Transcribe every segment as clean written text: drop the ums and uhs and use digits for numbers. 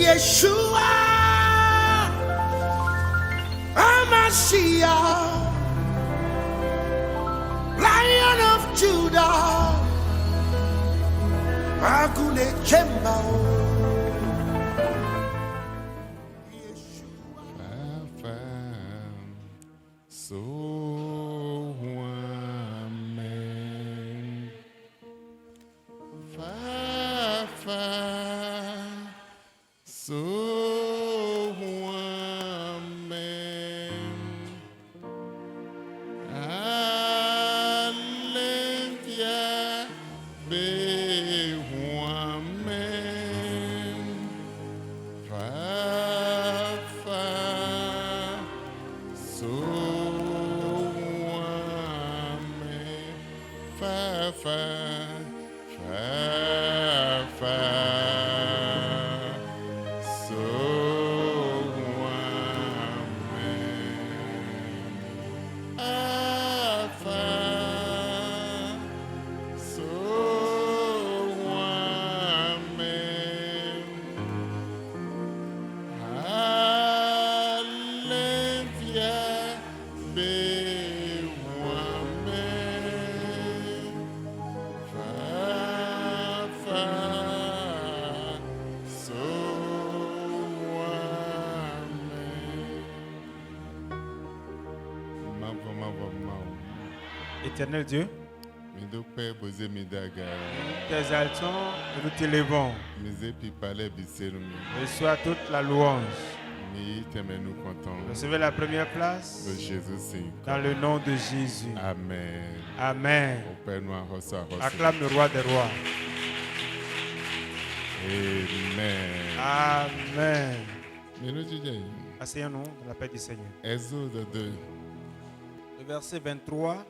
Yeshua, Amashiach, Lion of Judah, Agune Chembao. So amen. Fa so amen. Allentia be amen. Fa so fa so Éternel Dieu, nous t'exaltons et nous t'élevons. Reçois toute la louange. Recevez la première place dans le nom de Jésus. Amen. Amen. Acclame le roi des rois. Amen. Amen. Asseyons-nous dans la paix du Seigneur. Exode 2. Le verset 23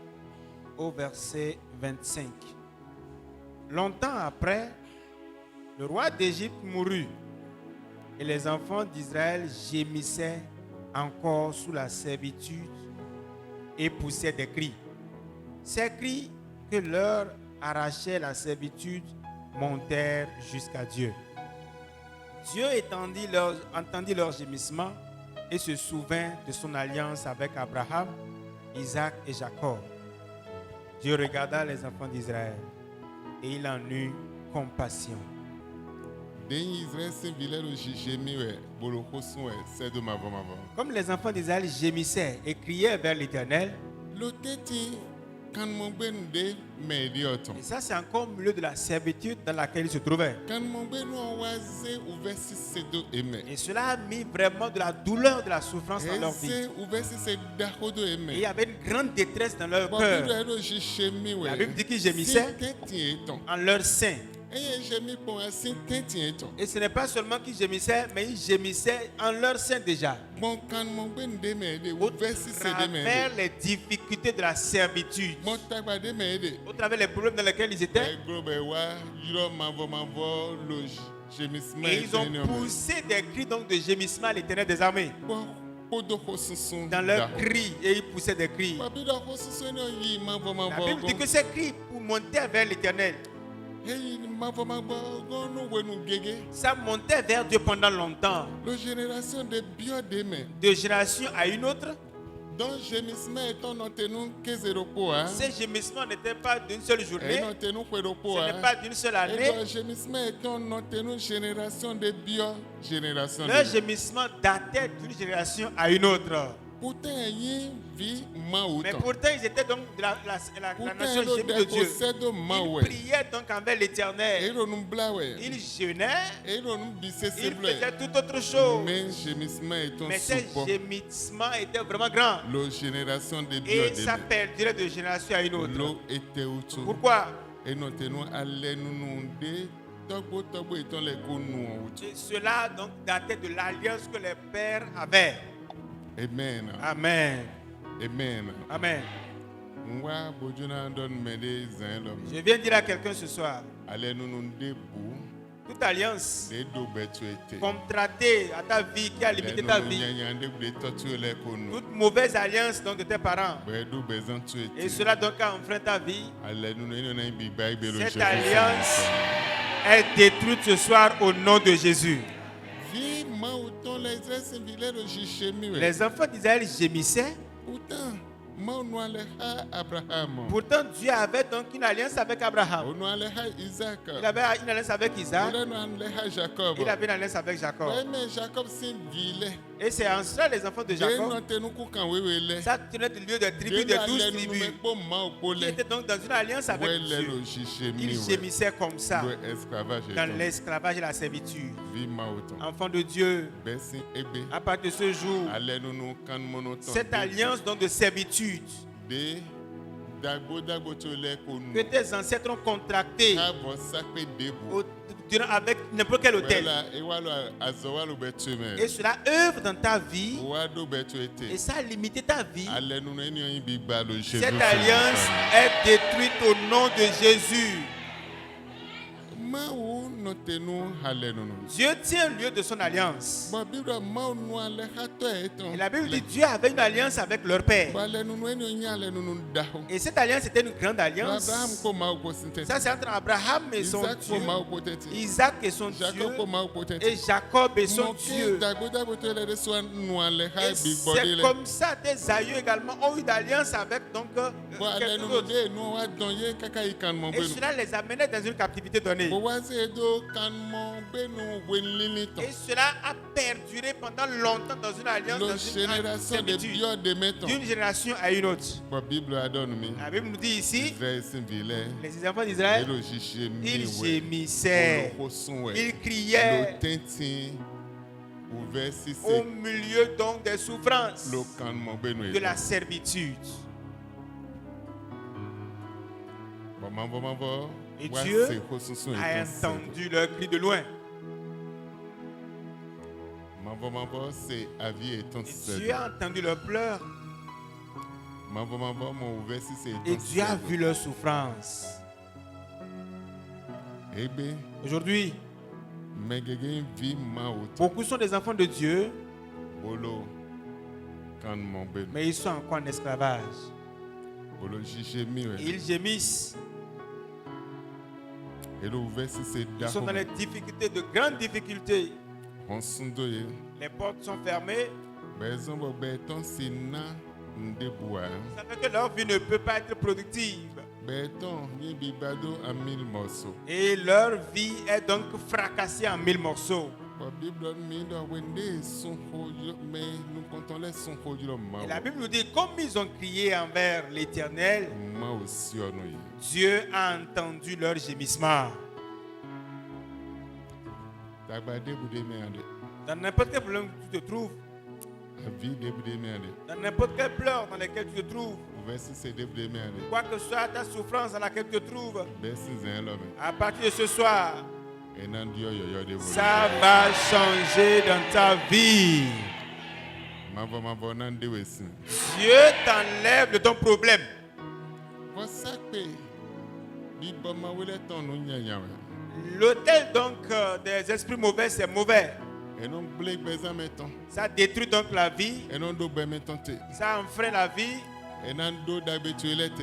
au verset 25. Longtemps après, le roi d'Égypte mourut et les enfants d'Israël gémissaient encore sous la servitude et poussaient des cris. Ces cris que leur arrachait la servitude montèrent jusqu'à Dieu. Dieu entendit leurs gémissements et se souvint de son alliance avec Abraham, Isaac et Jacob. Dieu regarda les enfants d'Israël et il en eut compassion. Comme les enfants d'Israël gémissaient et criaient vers l'Éternel, et ça c'est encore au milieu de la servitude dans laquelle ils se trouvaient. Et cela a mis vraiment de la douleur, de la souffrance dans leur vie. Et il y avait une grande détresse dans leur cœur. La Bible dit qu'ils gémissaient en leur sein. Et ce n'est pas seulement qu'ils gémissaient, mais ils gémissaient en leur sein déjà. Au travers les difficultés de la servitude, au travers les problèmes dans lesquels ils étaient. Et ils ont poussé des cris donc de gémissement à l'Éternel des armées. Dans leurs cris, et ils poussaient des cris. La Bible dit que ces cris montaient vers l'Éternel. Ça montait vers Dieu pendant longtemps. De génération à une autre. Ces gémissements n'étaient pas d'une seule journée. Ce n'est pas d'une seule année. Leur gémissement datait d'une génération à une autre. Mais pourtant, ils étaient donc de la nation gémie de Dieu. Ils priaient donc envers l'Éternel. Ils jeûnaient. Ils faisaient tout autre chose. Mais ces gémissements étaient vraiment grands. Et ça perdurait de génération à une autre. Pourquoi? Et cela donc datait de l'alliance que les pères avaient. Amen. Amen. Amen. Amen. Je viens dire à quelqu'un ce soir. Toute alliance contratée à ta vie, qui a limité ta vie, toute mauvaise alliance donc de tes parents, et cela donc a enfreint ta vie, cette alliance est détruite ce soir au nom de Jésus. mauton les Israéliens vilaient le chichemi. Les enfants d'Israël gémissaient. Pourtant, maunwa le ha Abraham. Pourtant, Dieu avait donc une alliance avec Abraham. Onwa le ha Isaac. Il avait une alliance avec Isaac. Onwa le ha Jacob. Il avait une alliance avec Jacob. Ouais, mais Jacob c'est vilé. Et c'est en cela les enfants de Jacob. Ça tenait le lieu de tribu de 12 tribus. Qui étaient donc dans une alliance avec Dieu. Ils gémissaient comme ça. Dans l'esclavage et la servitude. Enfants de Dieu. À partir de ce jour, cette alliance donc de servitude que tes ancêtres ont contracté avec n'importe quel hôtel. Et cela œuvre dans ta vie. Et ça a limité ta vie. Cette alliance est détruite au nom de Jésus. Dieu tient lieu de son alliance. Et la Bible dit Dieu avait une alliance avec leur père. Et cette alliance était une grande alliance. Ça c'est entre Abraham et son Dieu, Isaac et son Dieu, et Jacob et son Dieu. Et c'est comme ça tes aïeux également ont eu d'alliance avec donc quelqu'un d'autre. Et cela les amenait dans une captivité donnée. Et cela a perduré pendant longtemps dans une alliance, dans une servitude, d'une génération à une autre. La Bible nous dit ici, les enfants d'Israël, ils gémissaient, ils criaient au milieu donc des souffrances, de la servitude. Et Dieu a entendu leur cri de loin. Et Dieu a entendu leurs pleurs. Et Dieu a vu leurs souffrances. Aujourd'hui, beaucoup sont des enfants de Dieu, mais ils sont encore en esclavage. Et ils gémissent. Ils sont dans les difficultés, de grandes difficultés. Les portes sont fermées. Ça fait que leur vie ne peut pas être productive. Et leur vie est donc fracassée en 1000 morceaux. Et la Bible nous dit, comme ils ont crié envers l'Éternel, Dieu a entendu leur gémissement. Dans n'importe quel problème que tu te trouves, dans n'importe quel pleur dans lequel tu te trouves, quoi que soit ta souffrance dans laquelle tu te trouves, à partir de ce soir, ça va changer dans ta vie. Dieu t'enlève de ton problème. L'autel donc des esprits mauvais, c'est mauvais. Ça détruit donc la vie. Ça enfreint la vie.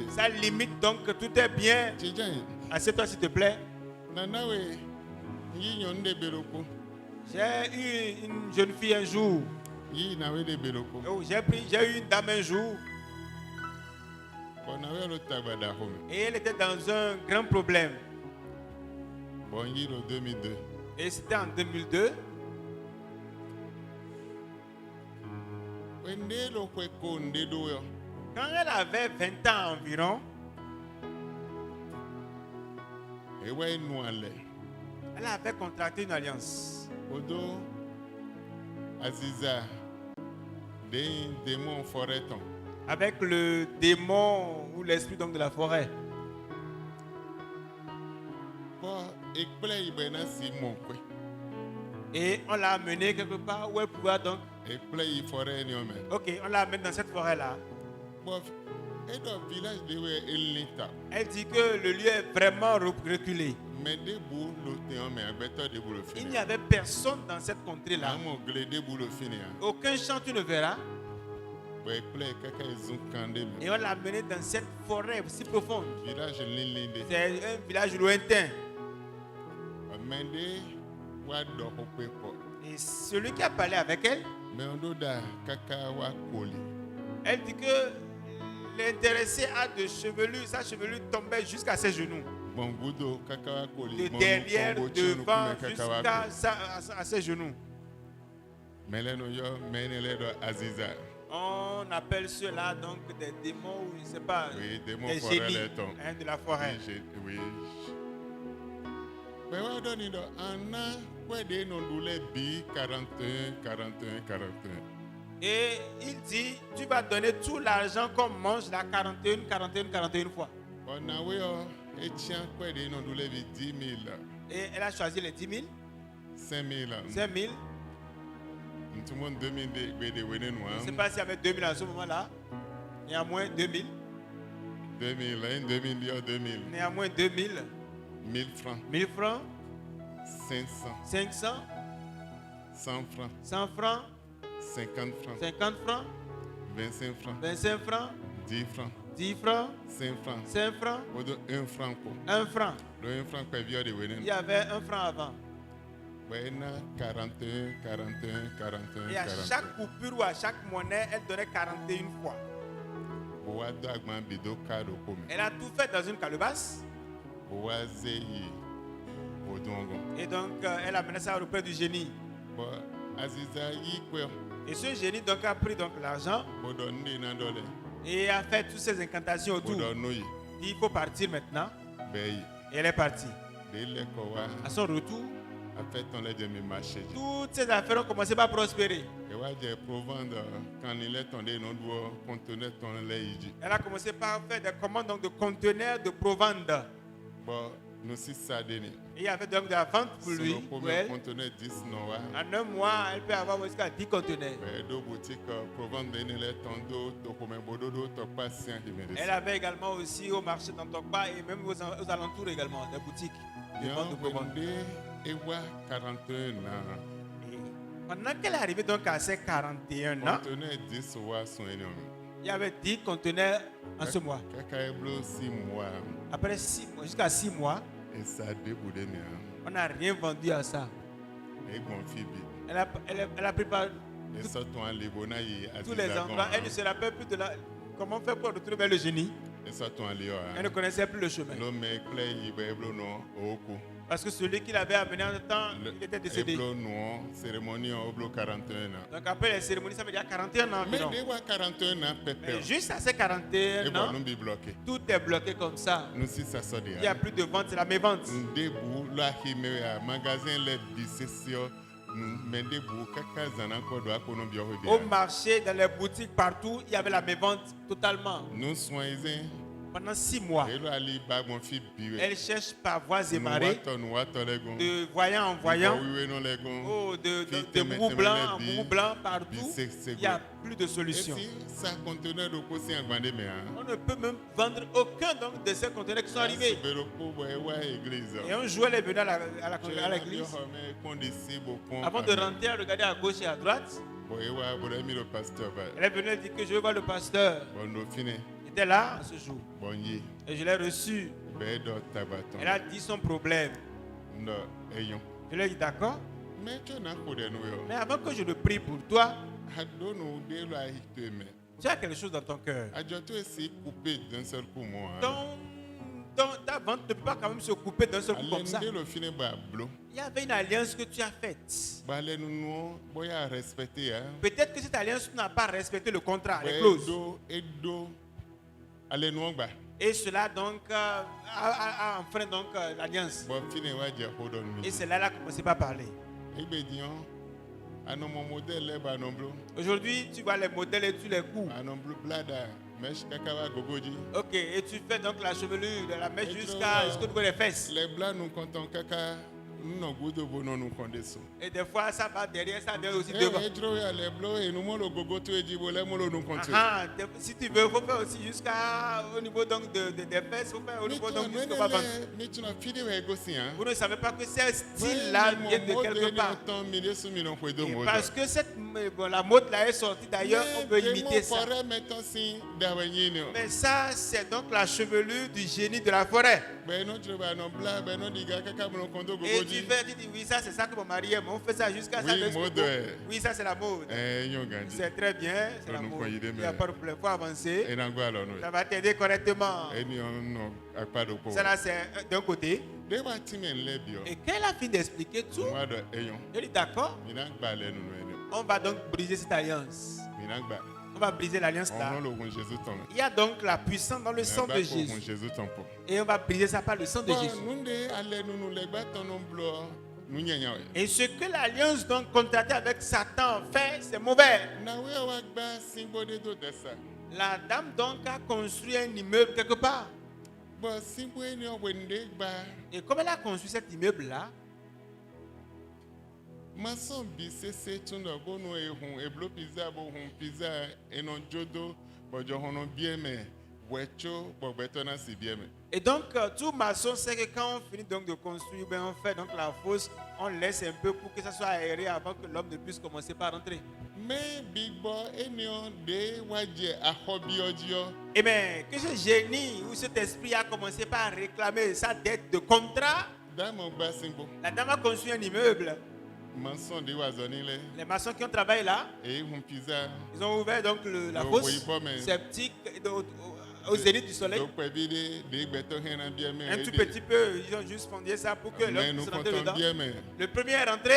Ça limite donc que tout est bien. Assieds-toi s'il te plaît. J'ai eu une jeune fille un jour. J'ai eu une dame un jour. Et elle était dans un grand problème. Et c'était en 2002. Quand elle avait 20 ans environ, elle avait contracté une alliance. Avec le démon ou l'esprit donc de la forêt. Et on l'a amené quelque part où elle pouvait donc. Ok, on l'a amené dans cette forêt-là. Elle dit que le lieu est vraiment reculé. Il n'y avait personne dans cette contrée-là. Aucun champ tu ne verras. Et on l'a amené dans cette forêt si profonde. C'est un village lointain. Et celui qui a parlé avec elle, Mais on doit kakawa koli. elle dit que l'intéressé a de chevelure, sa chevelure tombait jusqu'à ses genoux. Bon goudo kakawa koli. De Bon, derrière, bon, devant, bon, kakawa jusqu'à koli. à ses genoux. Mais là nous yo menele do Aziza. On appelle cela donc des démons ou je ne sais pas, Oui, démons des forêt génies les tons. de la forêt. Oui. Mais ouais doni do ana quoi de non doule bi 41 41 41. Et il dit, tu vas donner tout l'argent qu'on mange la 41 fois. On a oui et tiens quoi de non doule bi 10 000. Et elle a choisi les 10 000, 5 000. 5 000. Tout le monde 2000 de wene nous. Je ne sais pas s'il y avait 2 000 à ce moment-là. Néanmoins 2 000. 2000, 2000, 2000. Néanmoins 2 000. 1000 francs. 1000 francs. 500. 500. 100 francs. 100 francs. 50 francs. 50 francs. 25 francs. 25 francs. 10 francs. 10 francs. 5 francs. 5 francs. Ou de 1 franc. 1 franc. Le 1 franc quoi vient de wene. Il y avait 1 franc avant. Wena 41, 41, 41, Et à 41. chaque coupure ou à chaque monnaie, elle donnait 41 fois. Boa dagman bido kado kome. Elle a tout fait dans une calebasse. Boa zeyi odongo. Et donc, elle a mené ça auprès du génie. Bo Aziza yi kwe. Et ce génie donc a pris donc l'argent Bodo nde nandole. et a fait toutes ces incantations autour. Bodo noyi. Il dit, il faut partir maintenant. Beyi. Et elle est partie. Dele kowa. À son retour, A fait ton lait de me marcher. toutes ces affaires ont commencé par prospérer. Et ouais, j'ai provendre quand il est tombé, non doit contenir ton lait. Elle a commencé par faire des commandes donc, de conteneurs de provende. Bon, nous si ça donne. Et il y avait donc de la vente pour lui. Le Pour premier elle. conteneur 10 noa. En un mois, elle peut avoir jusqu'à 10 conteneurs. Deux boutiques provendre donner les tendo, to comme bododo, to patient qui me Elle avait également aussi au marché d'Antokba et même aux alentours également, des boutiques de vente de provende. Et ouais, 41 ans. Et pendant qu'elle est arrivée donc à ses 41 ans, Conteneur 10 mois sont énormes. il y avait 10 conteneurs en ce mois. Kaka eblo 6 mois. Après 6 mois, jusqu'à 6 mois, Et ça déboudé, mais on n'a rien vendu à ça. et bon fibi. Elle a pris par Et ça, ton libona y a tous les endroits. Elle ne se rappelle plus de comment faire pour retrouver le génie. Et ça, ton léo. Elle ne connaissait plus le chemin. L'homme est clair, il va eblo non au cou. Parce que celui qui l'avait amené en temps, il était décédé. Eblo non, cérémonie en oblo 41 ans. Donc après les cérémonies, ça veut dire 41 ans Mais environ. dès 41 ans, Mais pépé. juste à ces Et 41 bon, ans, nous sommes bloqués. tout est bloqué comme ça. Nous si ça sort Il n'y a plus de vente, c'est la mévente. Debout, là, qui me a magasin les bisessions. Mais debout, kaka zana kodo akono bio Au bien. marché, dans les boutiques, partout, il y avait la mévente totalement. Nous soignons. Pendant 6 mois, Et là, ali ba mon fi biwe. elle cherche par voies et Nous marées, wato les gon. de voyant en voyant, Oui, non les gon. oh, de Fille, bourreau teme, blanc teme, en bi- bourreau blanc partout. bi- c'est Il n'y a good. plus de Et solution. si ça conteneur de quoi c'est en grande mais hein. On ne peut même vendre aucun donc, de ces conteneurs qui sont arrivés. Église. Et un jour, elle est venue à l'église. Avant de rentrer, elle regardait à gauche et à droite. le pasteur. Elle est venue, elle dit que je veux voir le pasteur. Bon, nous fini. Il était là ce jour. Bon, yi. Et je l'ai reçu. Bedo tabaton. Elle a dit son problème. No, ayons. Je lui ai dit d'accord. Mais tu n'as pas de nous. Mais avant que je ne prie pour toi, Adonu de la hiteme. tu as quelque chose dans ton cœur. Adjoto essayer couper d'un seul coup moi. Ta vente ne peut pas quand même se couper d'un seul coup comme ça. Le fini ba blo. Il y avait une alliance que tu as faite. Ba le nous boya respecter hein. Peut-être que cette alliance n'a pas respecté le contrat, les clauses. Edo. Allez nous ba. Et cela donc a enfreint donc l'alliance. Bon fini wa je hold on Et me. c'est là qu'elle a commencé par parler. Ebe dion. Ano mon modèle le ba nomblo. Aujourd'hui, tu vois les modèles et tu les couds. Anomblo blada. Mesh kakawa gogoji. Ok, et tu fais donc la chevelure de la mèche Et jusqu'au niveau des fesses. Les blancs nous comptons kaka. Nous n'avons pas de bon nous condescend. Et des fois, ça va derrière, ça vient aussi devant. Les blancs et nous le gogo tu es dit voilà nous continue. Si tu veux, il faut faire aussi jusqu'au niveau donc des fesses, il faut faire au niveau donc jusqu'au bas ventre. Mais tu n'as fini avec aussi hein. Vous ne savez pas que ce style-là vient de quelque part. Et parce que la mode là est sortie d'ailleurs, on peut imiter ça. Mais ça, c'est donc la chevelure du génie de la forêt. Ben non, tu vas non bla, ben non, diga, kaka, mon kondo, Et gogo, tu dis, oui, ça c'est ça que mon mari aime. On fait ça jusqu'à ça. Oui, mode, Oui, ça c'est la mode. Yongandi. C'est très bien, c'est la Nous mode. croyons Il des n'y a pas de problème, il faut avancer. Et n'ango alors, nous. Ça va t'aider correctement. Et non, pas de quoi. Ça là c'est d'un côté. De wa timen lebio. Et quand elle a fini d'expliquer tout, Moi de eyon. elle dit d'accord, Minang ba le nous. on va donc briser cette alliance. Minang ba. On va briser l'alliance là. On le rond Jésus ton. Il y a donc la puissance dans le sang de Jésus. Jésus ton po. Et on va briser ça par le sang de Jésus. Nous de aller nous le ba ton blo. Nous nyanya. Et ce que l'alliance donc contractée avec Satan fait, c'est mauvais. Na we wa gba simbo de do de ça. La dame donc a construit un immeuble quelque part. Bon simbo ni o wende gba. Et comme elle a construit cet immeuble-là, Mason bi sese tundo bonu ehun eblo pizza bo hun pizza enon jodo bojo hono bieme wecho bogbetona si bieme. et donc tout maçon sait que quand on finit donc de construire, ben, on fait donc la fosse, on laisse un peu pour que ça soit aéré avant que l'homme ne puisse commencer par rentrer. Mais big boy enion de waje ahobiodio. Et bien, que ce génie ou cet esprit a commencé par réclamer sa dette de contrat, Damo basimbo. la dame a construit un immeuble. Manson de wazonile Les maçons qui ont travaillé là, et hun pizza. ils ont ouvert donc la Le fosse oui, mais- sceptique au zénith du soleil. Donc pebide de gbeto hena bieme. Un tout petit peu, ils ont juste fondé ça pour que Mais l'homme nous puisse rentrer comptons dedans. bieme. Le premier est rentré,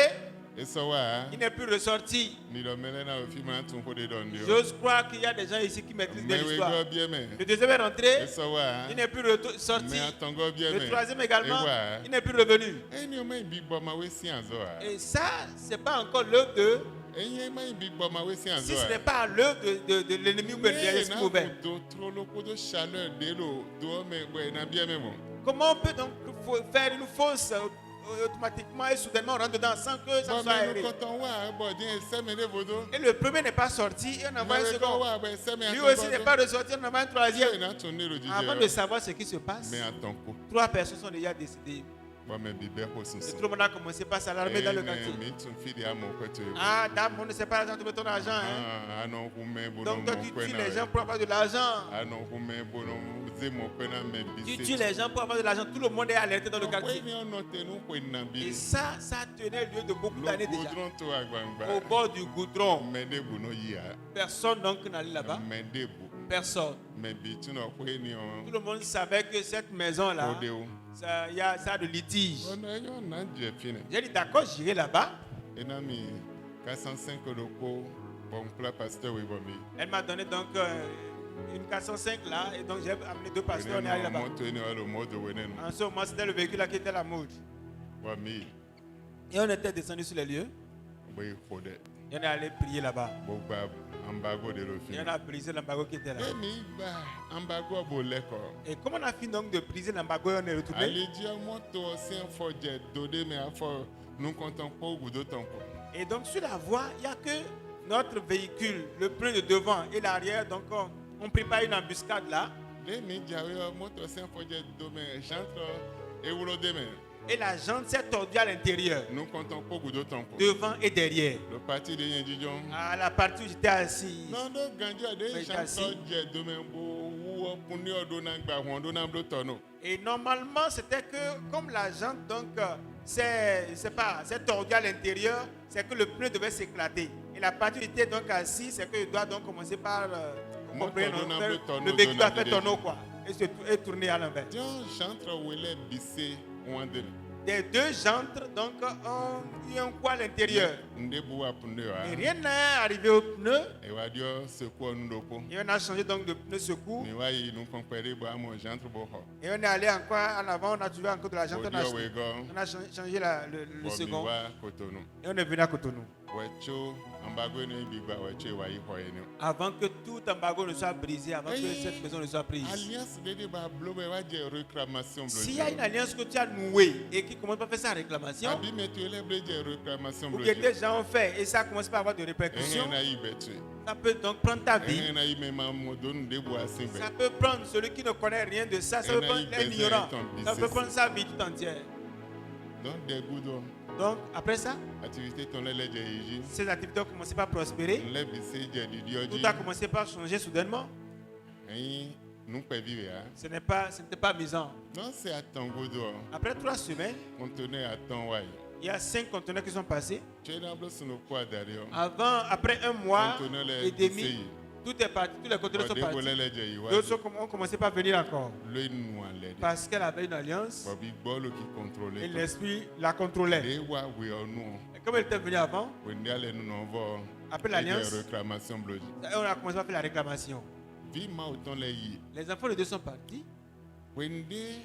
Et ça va. il n'est plus ressorti. Ni do melena o fi man tun ko de don dio. J'ose croire qu'il y a des gens ici qui maîtrisent bien Mais we l'histoire. go bieme. Le deuxième est rentré, Et ça va. il n'est plus sorti. Mais atongo bieme. Le troisième également, Et il n'est plus revenu. Eni o mai big boy ma we si anzo a. Et ça, ce n'est pas encore l'œuvre de... Eni mai big boy ma we si anzo Si a. ce n'est pas l'œuvre de l'ennemi ou bien de l'esprit mauvais. Do trop lo ko do chaleur de lo do me we na bieme mo. Comment on peut donc faire une fosse automatiquement et soudainement on rentre dedans sans que ça Bon soit mais aéré? nous quand on wa bo din se me de vodo. Et le premier n'est pas sorti et on envoie un Mais second. wa ba se me Lui aussi n'est pas ressorti, on envoie un troisième. na ton ne rodije. Avant de savoir ce qui se passe, Mais atonko. 3 personnes sont déjà décédées. Bon mais bibe ko Et soso. tout le monde a commencé par s'alarmer dans le quartier. Mais tu fidi a mon côté. Ah, dame, on ne sait pas l'argent, tu mets ton argent. Hein? Ah non kume bono Donc toi, mo tu kwena. tues les gens pour avoir de l'argent. Ah non kume bono ze mo kwena me Tu bise. tues les gens pour avoir de l'argent. Tout le monde est alerté dans le quartier. Ni on note nous kwena Et bi. ça tenait lieu de beaucoup d'années Le déjà. goudron to agbangba. Au bord du goudron. Mais de bono yia. Personne donc n'allait là-bas. Mais de bo. Personne. Mais bi tu no kwe ni on. Tout le monde savait que cette maison-là, Odeo. ça a de litige. On a yo na je fine. J'ai dit d'accord, j'irai là-bas. Et na mi 405 loko bon plat pasteur we bomi. Elle m'a donné donc une 405 là. Et donc j'ai amené 2 pasteurs, on est allé là-bas. Monto ni le mode wenen. En ce moment, c'était le véhicule là qui était la mode. Bomi. Et on était descendu sur les lieux. Boy fode. Et on est allé prier là-bas. Bogba embargo de Et l'office. on a brisé l'embargo qui était là. Emi ba embargo bo leko. Et comme on a fini donc de briser l'embargo, on est retourné. Ali dia moto si en forget dode me afo nous comptons pas au bout de temps. Et donc sur la voie, il n'y a que notre véhicule, le pneu de devant et l'arrière. Donc on prépare une embuscade là. Les médias moto si en forget dome j'entre et vous le demain. Et la jante s'est tordue à l'intérieur, Nous comptons pas au bout de temps. devant et derrière. Le parti de Yendijon. À la partie où j'étais assis. Non non gandia de Mais chanteur assis. je demain bo ou pour nous donner gba on donne un tonneau. Et normalement, c'était que comme la jante donc c'est tordu à l'intérieur, c'est que le pneu devait s'éclater. Et la partie où j'étais donc assis, c'est que je dois donc commencer par Moi, comprenez, tonneau, non, un peu le tonneau, véhicule doit donner faire des- tonneau quoi. Et tourner à l'envers. Tiens chanteur où les bissé ou en demain. Les 2 jantres donc ont eu un coup à l'intérieur. Ndebu a pneu Et a. rien n'est arrivé au pneu. Et va dire secours nous doko. Et on a changé donc de pneu secours. Mais ouais, nous comprenons pas mon j'entre bo ho. Et on est allé encore en avant, on a trouvé encore de la jante. On a, Audio we go. on a changé le second. Wa Cotonou. Et on est venu à Cotonou. Wecho embargo ni bigba wecho wa yi ho eni. Avant que tout embargo ne soit brisé, avant que cette maison ne soit prise. Alliance de ba blobe wa je réclamation bloquée. S'il y a une alliance que tu as nouée et qui commence par faire sa réclamation, Abi metu ele bleje réclamation ou que bloquée. des gens ont fait et ça commence par avoir de répercussions, Na yi betu. ça peut donc prendre ta vie. Na yi me ma modon ndebu asimbe. Ça peut prendre celui qui ne connaît rien de ça, ça peut prendre l'ignorant, ça peut prendre sa vie tout entière. Donc des goudo Donc après ça, activité ton le je yiji. ces activités ont commencé par prospérer. Le bisse je di Tout dioji. a commencé par changer soudainement. Ayi nous pouvons vivre. Ce n'était pas amusant. Non, c'est à Tangodo. Après 3 semaines, Conteneur à Tanwai. il y a 5 conteneurs qui sont passés. Tu es dans le sur nos poids derrière. Après 1 mois Conteneur les et demi, DCI. tout est parti, tous les conteneurs sont partis. les Jaïwa. D'autres ont commencé par venir encore. Le noir l'aide. Parce qu'elle avait une alliance Bobby Bolo qui et contrôlait. l'esprit la contrôlait. Les wa we are nous. Et comme elle était venue avant, On y allait nous envoyer. après l'alliance, Réclamation bloquée. on a commencé à faire la réclamation. Vima autant les yi. Les enfants de deux sont partis. When they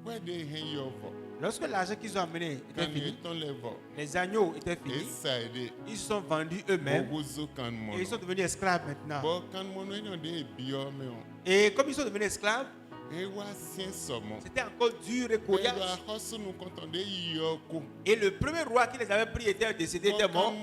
where they hang your vote. Lorsque l'argent qu'ils ont amené était Quand fini, ils ont les votes. les agneaux étaient Et finis, ça aide. ils sont vendus eux-mêmes Bogozo kan et mono. ils sont devenus esclaves maintenant. Bon kan mono ils ont des biome. Et comme ils sont devenus esclaves, Et wa sien somo. c'était encore dur et Et coriace. doit hosu nous quand on des yoko. Et le premier roi qui les avait pris était décédé, était mort.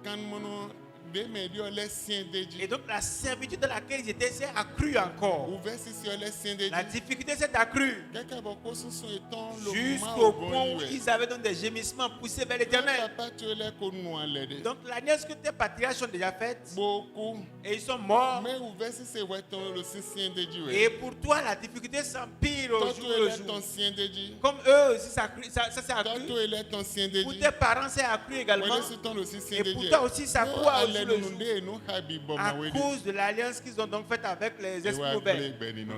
Kan mono des médias les siens de Et Dieu. donc la servitude dans laquelle ils étaient s'est accrue encore. Ouvert si sur les siens de La Dieu. difficulté s'est accrue Quelqu'un va poser son étant le jusqu'au point où ils avaient donc des gémissements poussés vers l'éternel. Papa tu es là qu'on nous enlève. Donc l'alliance que tes patriarches ont déjà faite Beaucoup. et ils sont morts. Mais ouvert si c'est ouais ton le sien de Dieu. Et pour toi, la difficulté s'empire au Toi jour tu le es là ton jour. sien de Dieu. Comme eux aussi, ça s'est Toi accru. tu es là ton sien de Pour Dieu. tes parents, c'est accru également. Voilà c'est ton le sien Et de pour Dieu. toi aussi, ça croît au jour le jour. Nous habi bon À ma cause de l'alliance qu'ils ont donc faite avec les esprits mauvais,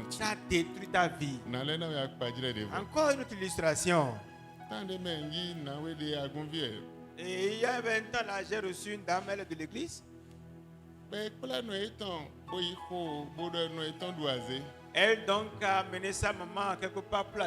ça détruit ta vie. Nalena ya kpajire de vous. Encore une autre illustration. Tant de mengi na we de agonvier. Et il y a 20 ans, là, j'ai reçu une dame, elle est de l'église. Mais kpla no eton boyi ko bodo no eton doise. Elle donc a mené sa maman quelque part pour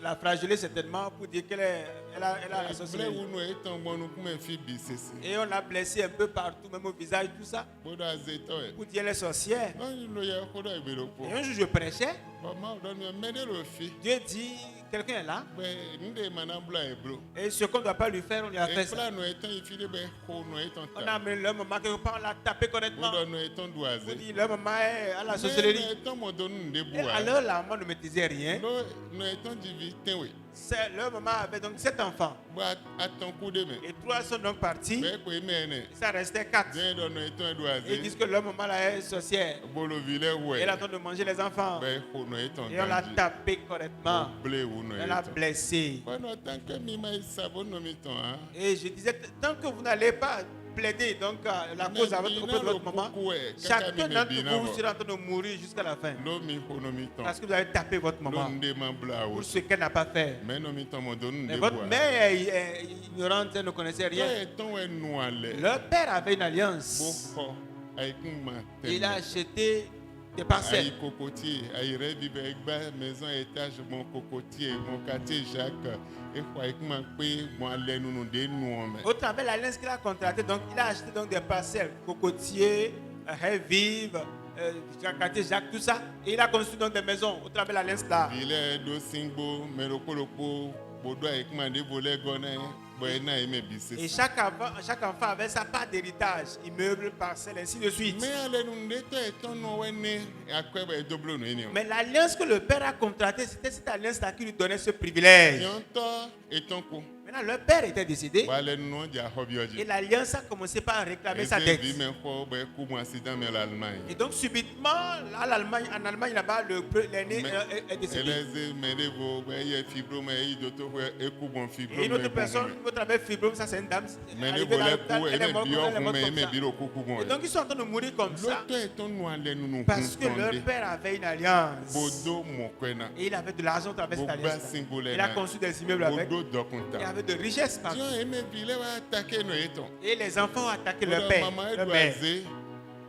la flageller certainement pour dire qu'elle a la Ble sorcellerie. ou no eton bonu kume fi bisese. Et on l'a blessée un peu partout, même au visage, tout ça, Bodo azeto e. pour dire elle est sorcière. Non lo ya kodo ibeloko. Et un jour je prêchais, Mama don me mene lo fi. Dieu dit, quelqu'un est là, Mais nde manabla eblo. et ce qu'on ne doit pas lui faire, on lui a fait Et ça. kpla no eton ifide be ko no eton On a ta. amené leur maman quelque part, on l'a tapé correctement. Bodo no eton On doise. dit, leur maman est à la Mais sorcellerie. no eton mo don nde Et bua. alors la maman ne maîtrisait rien. No eton divi tenwe. Leur maman avait donc 7 enfants. Bo aton coup de main. Et 3 sont donc partis. Mais ko emene. Ça restait 4. Bien don no eton Et ils doise. disent que leur maman là est sorcière. Bolo vile Et ouais. elle attend de manger les enfants. Ben ko no eton Et on l'a ganji. tapé correctement. Blé ou no Elle l'a eton. blessé. Bueno, tant que mima isabo no miton hein. Et je disais, tant que vous n'allez pas plaider donc la cause auprès de votre maman, chacun d'entre vous sera en train de mourir jusqu'à la fin. Lo mi ko no miton. Parce que vous avez tapé votre Lo maman nde man bla o. pour ce qu'elle n'a pas fait. Mais no miton mo don Mais nde votre boa. mère est ignorante, elle ne connaissait rien. Toi eton we nou ale. Leur père avait une alliance. Boko ay kun ma Il a tem. acheté des Ay parcelles. cocotier, ay revive egba maison étage mon cocotier, mon quartier Jacques. Et quoi ek man pe mo ale nou nou de nou ome. Au travers de l'alliance qu'il a contractée, donc il a acheté donc des parcelles, cocotiers, haies vives, quartier Jacques, tout ça. Et il a construit donc des maisons au travers de l'alliance là. Vile do singbo, meloko bodo ek man de voler gone. Boy na eme Et bisese. chaque enfant avait sa part d'héritage, immeubles, parcelles, ainsi de suite. Mais ale nou nde to eton no wene akwe ba doblo no eni. Mais l'alliance que le père a contractée, c'était cette alliance-là qui lui donnait ce privilège. Yonto eton ko. Maintenant, leur père était décédé Wale nou dia hobi et oji. l'alliance a commencé par réclamer sa Eze dette. vi men ko ba ku mo accident mais l'Allemagne. Et donc, subitement, en Allemagne là-bas, l'aîné est décédé. Eleze medevo ba ye fibro mais yi doto ko eku bon fibro. Et une autre personne, votre avec fibrome, ça c'est une dame. Mais arrivée les dans volets l'hôpital, pour elle est morte bio comme mais ça. biro kuku bon. Et donc, ils sont en train de mourir comme ça L'autre eton no ale nou nou parce que leur père avait une alliance. Bodo mo kwena. Et il avait de l'argent au travers de cette Boba alliance. singole Il a na. construit des immeubles avec. Bodo Il dokunta. avait de richesses partout. Dieu eme vile wa attaquer no eton. Et les enfants ont attaqué leur Bodo père. maman Leur mère. doise.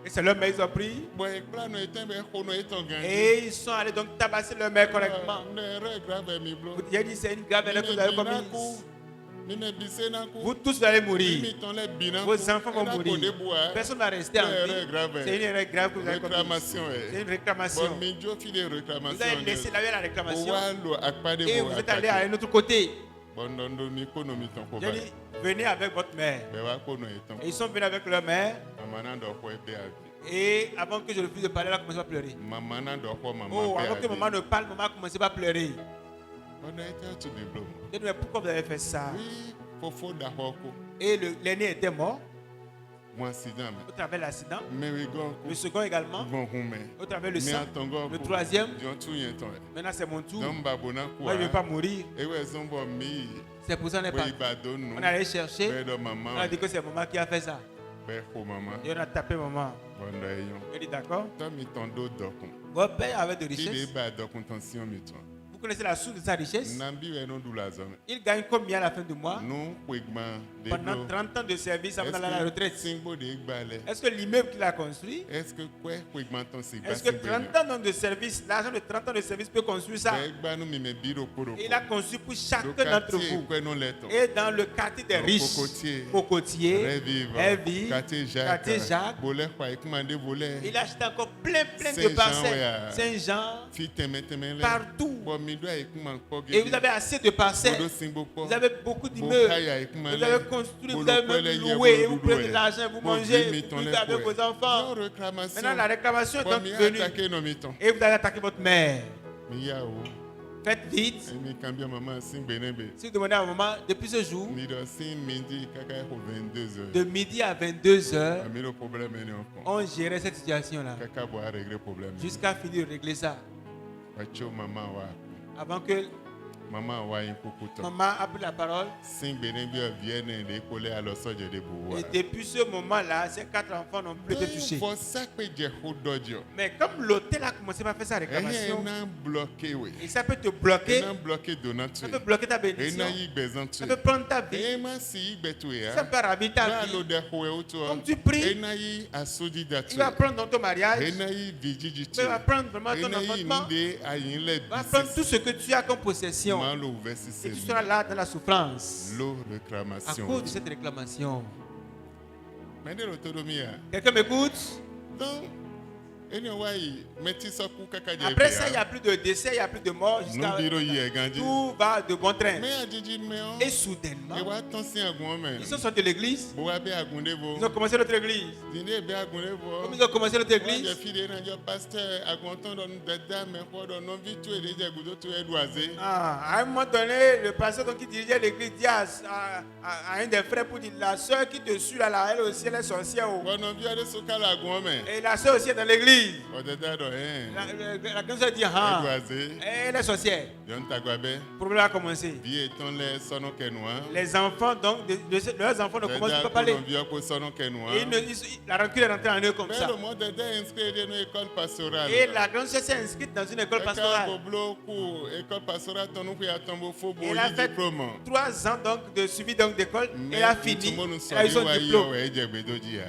Et c'est leur mère, ils ont pris. Boy ekpla no eton be ko no eton ganji. Et ils sont allés donc tabasser leur mère correctement. Ne re grave mi blo. J'ai dit, c'est une grave erreur que vous avez commise. Mine bise na ku. Vous tous allez mourir. Mi ton le bina. Vos enfants vont mourir. Personne ne va rester en C'est une vie. erreur grave. C'est une erreur grave que vous avez commise. Réclamation C'est eh. une réclamation. Bon mi jo fi de Vous réclamation. avez laissé la vie à la réclamation. Walo akpa de Et bo vous êtes allé à attaquer. un autre côté. Bon dondo mi ko no mi ton ko J'ai ba. dit, venez avec votre mère. Be wa ko no eton. Et ils sont venus avec leur mère. Mama na do ko ebe abi. Et avant que je refuse de parler, elle a commencé à pleurer. Mama na do ko mama Oh, pe avant que abi. maman ne parle, maman a commencé à pleurer. On a été tu de blo. J'ai dit, mais pourquoi vous avez fait ça? Oui, fofo da hoko. Et l'aîné était mort. Mon accident. au travers de l'accident. Mais oui, Le second également, bon roumain. au travers le Mais sang. attends, Le troisième, tout y est temps. maintenant c'est mon tour. Donc babona Moi, quoi? je ne vais pas mourir. Et ouais, son bon mi. C'est pour ça qu'on est Oui, pas. badon On est allé chercher. Ben de maman. On a dit que c'est maman qui a fait ça. Ben pour maman. Et on a tapé maman. Bon d'ailleurs. Il dit d'accord. Toi mi ton do dokun. Votre père avait de Qui richesses. est bas dokun tension mi toi. Vous connaissez la source de sa richesse. Nambi we non doula zone. Il gagne combien à la fin du mois? Non, kwegma de Pendant 30 ans de service avant d'aller à la retraite. Simbo de gbale. Est-ce que l'immeuble qu'il a construit, Est-ce que quoi kwegma ton c'est est-ce que 30 ans de service, l'argent de 30 ans de service peut construire ça? Begba nous mi me biro poro. Il a construit pour chacun d'entre vous. Quoi non letton. Et dans le quartier des riches, Cocotier, Révive, quartier quartier Jacques, volet quoi commandé volet. il a acheté encore plein de Saint-Jean, parcelles. ouais. Saint-Jean, Fi teme là. partout. Bon mi doit ekuma Et vous avez assez de parcelles. Vous avez beaucoup d'immeubles. Vous avez construit, vous avez même loué, et vous prenez de l'argent, vous mangez, vous vivez avec vos enfants. Maintenant, la réclamation est donc venue. Et vous allez attaquer votre mère. Faites vite. Si vous demandez à maman, depuis ce jour, de midi à 22h, on gérait cette situation-là. Jusqu'à finir de régler ça. Avant que maman a pris la parole. Et depuis ce moment-là, ces 4 enfants n'ont plus été touchés. Mais comme l'hôtel a commencé à faire sa réclamation, et ça peut te bloquer, ça peut bloquer ta bénédiction, ça peut prendre ta vie, ça peut ravir ta vie. Comme tu pries, il va prendre dans ton mariage, il va prendre vraiment ton enfantement, il va prendre tout ce que tu as comme possession. Et tu seras là dans la souffrance à cause de cette réclamation. Quelqu'un m'écoute? Après ça, il n'y a plus de décès, il n'y a plus de mort. Tout va de bon train. Et soudainement, ils sont sortis de l'église. Ils ont commencé notre église. Comme ils ont commencé notre église, à un moment donné, le pasteur qui dirigeait l'église dit à un des frères pour dire, la soeur qui te suit là, elle aussi elle est sorcière. Et la soeur aussi est dans l'église. La grande soeur dit, ah, elle est sorcière. Le problème a commencé. Les enfants, donc, leurs enfants ne commencent pas à parler. La rancune est rentrée en eux comme ça. Et la grande soeur s'est inscrite dans une école pastorale. Elle a fait 3 ans donc, de suivi d'école. Elle a fini. Elle a eu son diplôme.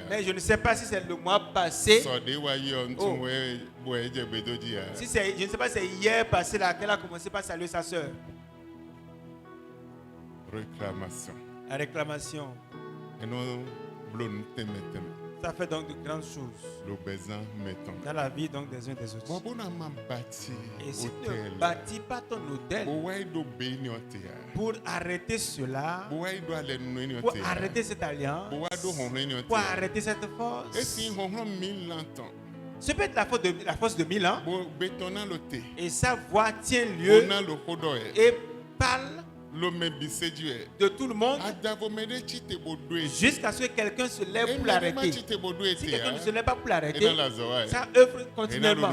Mais je ne sais pas si c'est le mois passé. Oh. Si je ne sais pas si c'est hier passé là qu'elle a commencé par saluer sa soeur. Réclamation. La réclamation. Ça fait donc de grandes choses dans la vie donc des uns des autres. Et si tu ne bâtis pas ton hôtel pour arrêter cela, pour arrêter cette alliance, pour arrêter cette force, ce peut être la force de 1000 ans. Et sa voix tient lieu et parle de tout le monde jusqu'à ce que quelqu'un se lève pour l'arrêter. Si quelqu'un ne se lève pas pour l'arrêter, ça œuvre continuellement.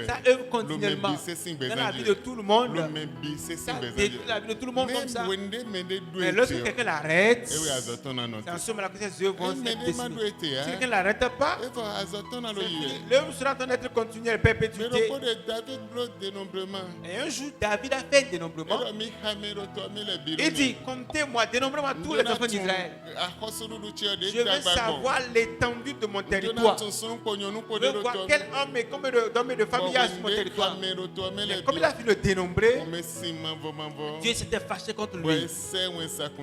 Ça œuvre continuellement dans la vie de tout le monde. Ça détruit la vie de tout le monde comme ça. Mais lorsque quelqu'un l'arrête, c'est en ce moment-là que ses œuvres vont être décidées. Si quelqu'un ne l'arrête pas, l'œuvre sera en train d'être continuelle à perpétuité. Et un jour, David a fait un dénombrement. Il dit, comptez-moi, dénombrez-moi tous les enfants d'Israël. Je veux savoir l'étendue de mon territoire. Je veux voir quel homme et combien d'hommes et de familles il y a sur mon territoire. Mais comme il a fini de dénombrer, Dieu s'était fâché contre lui.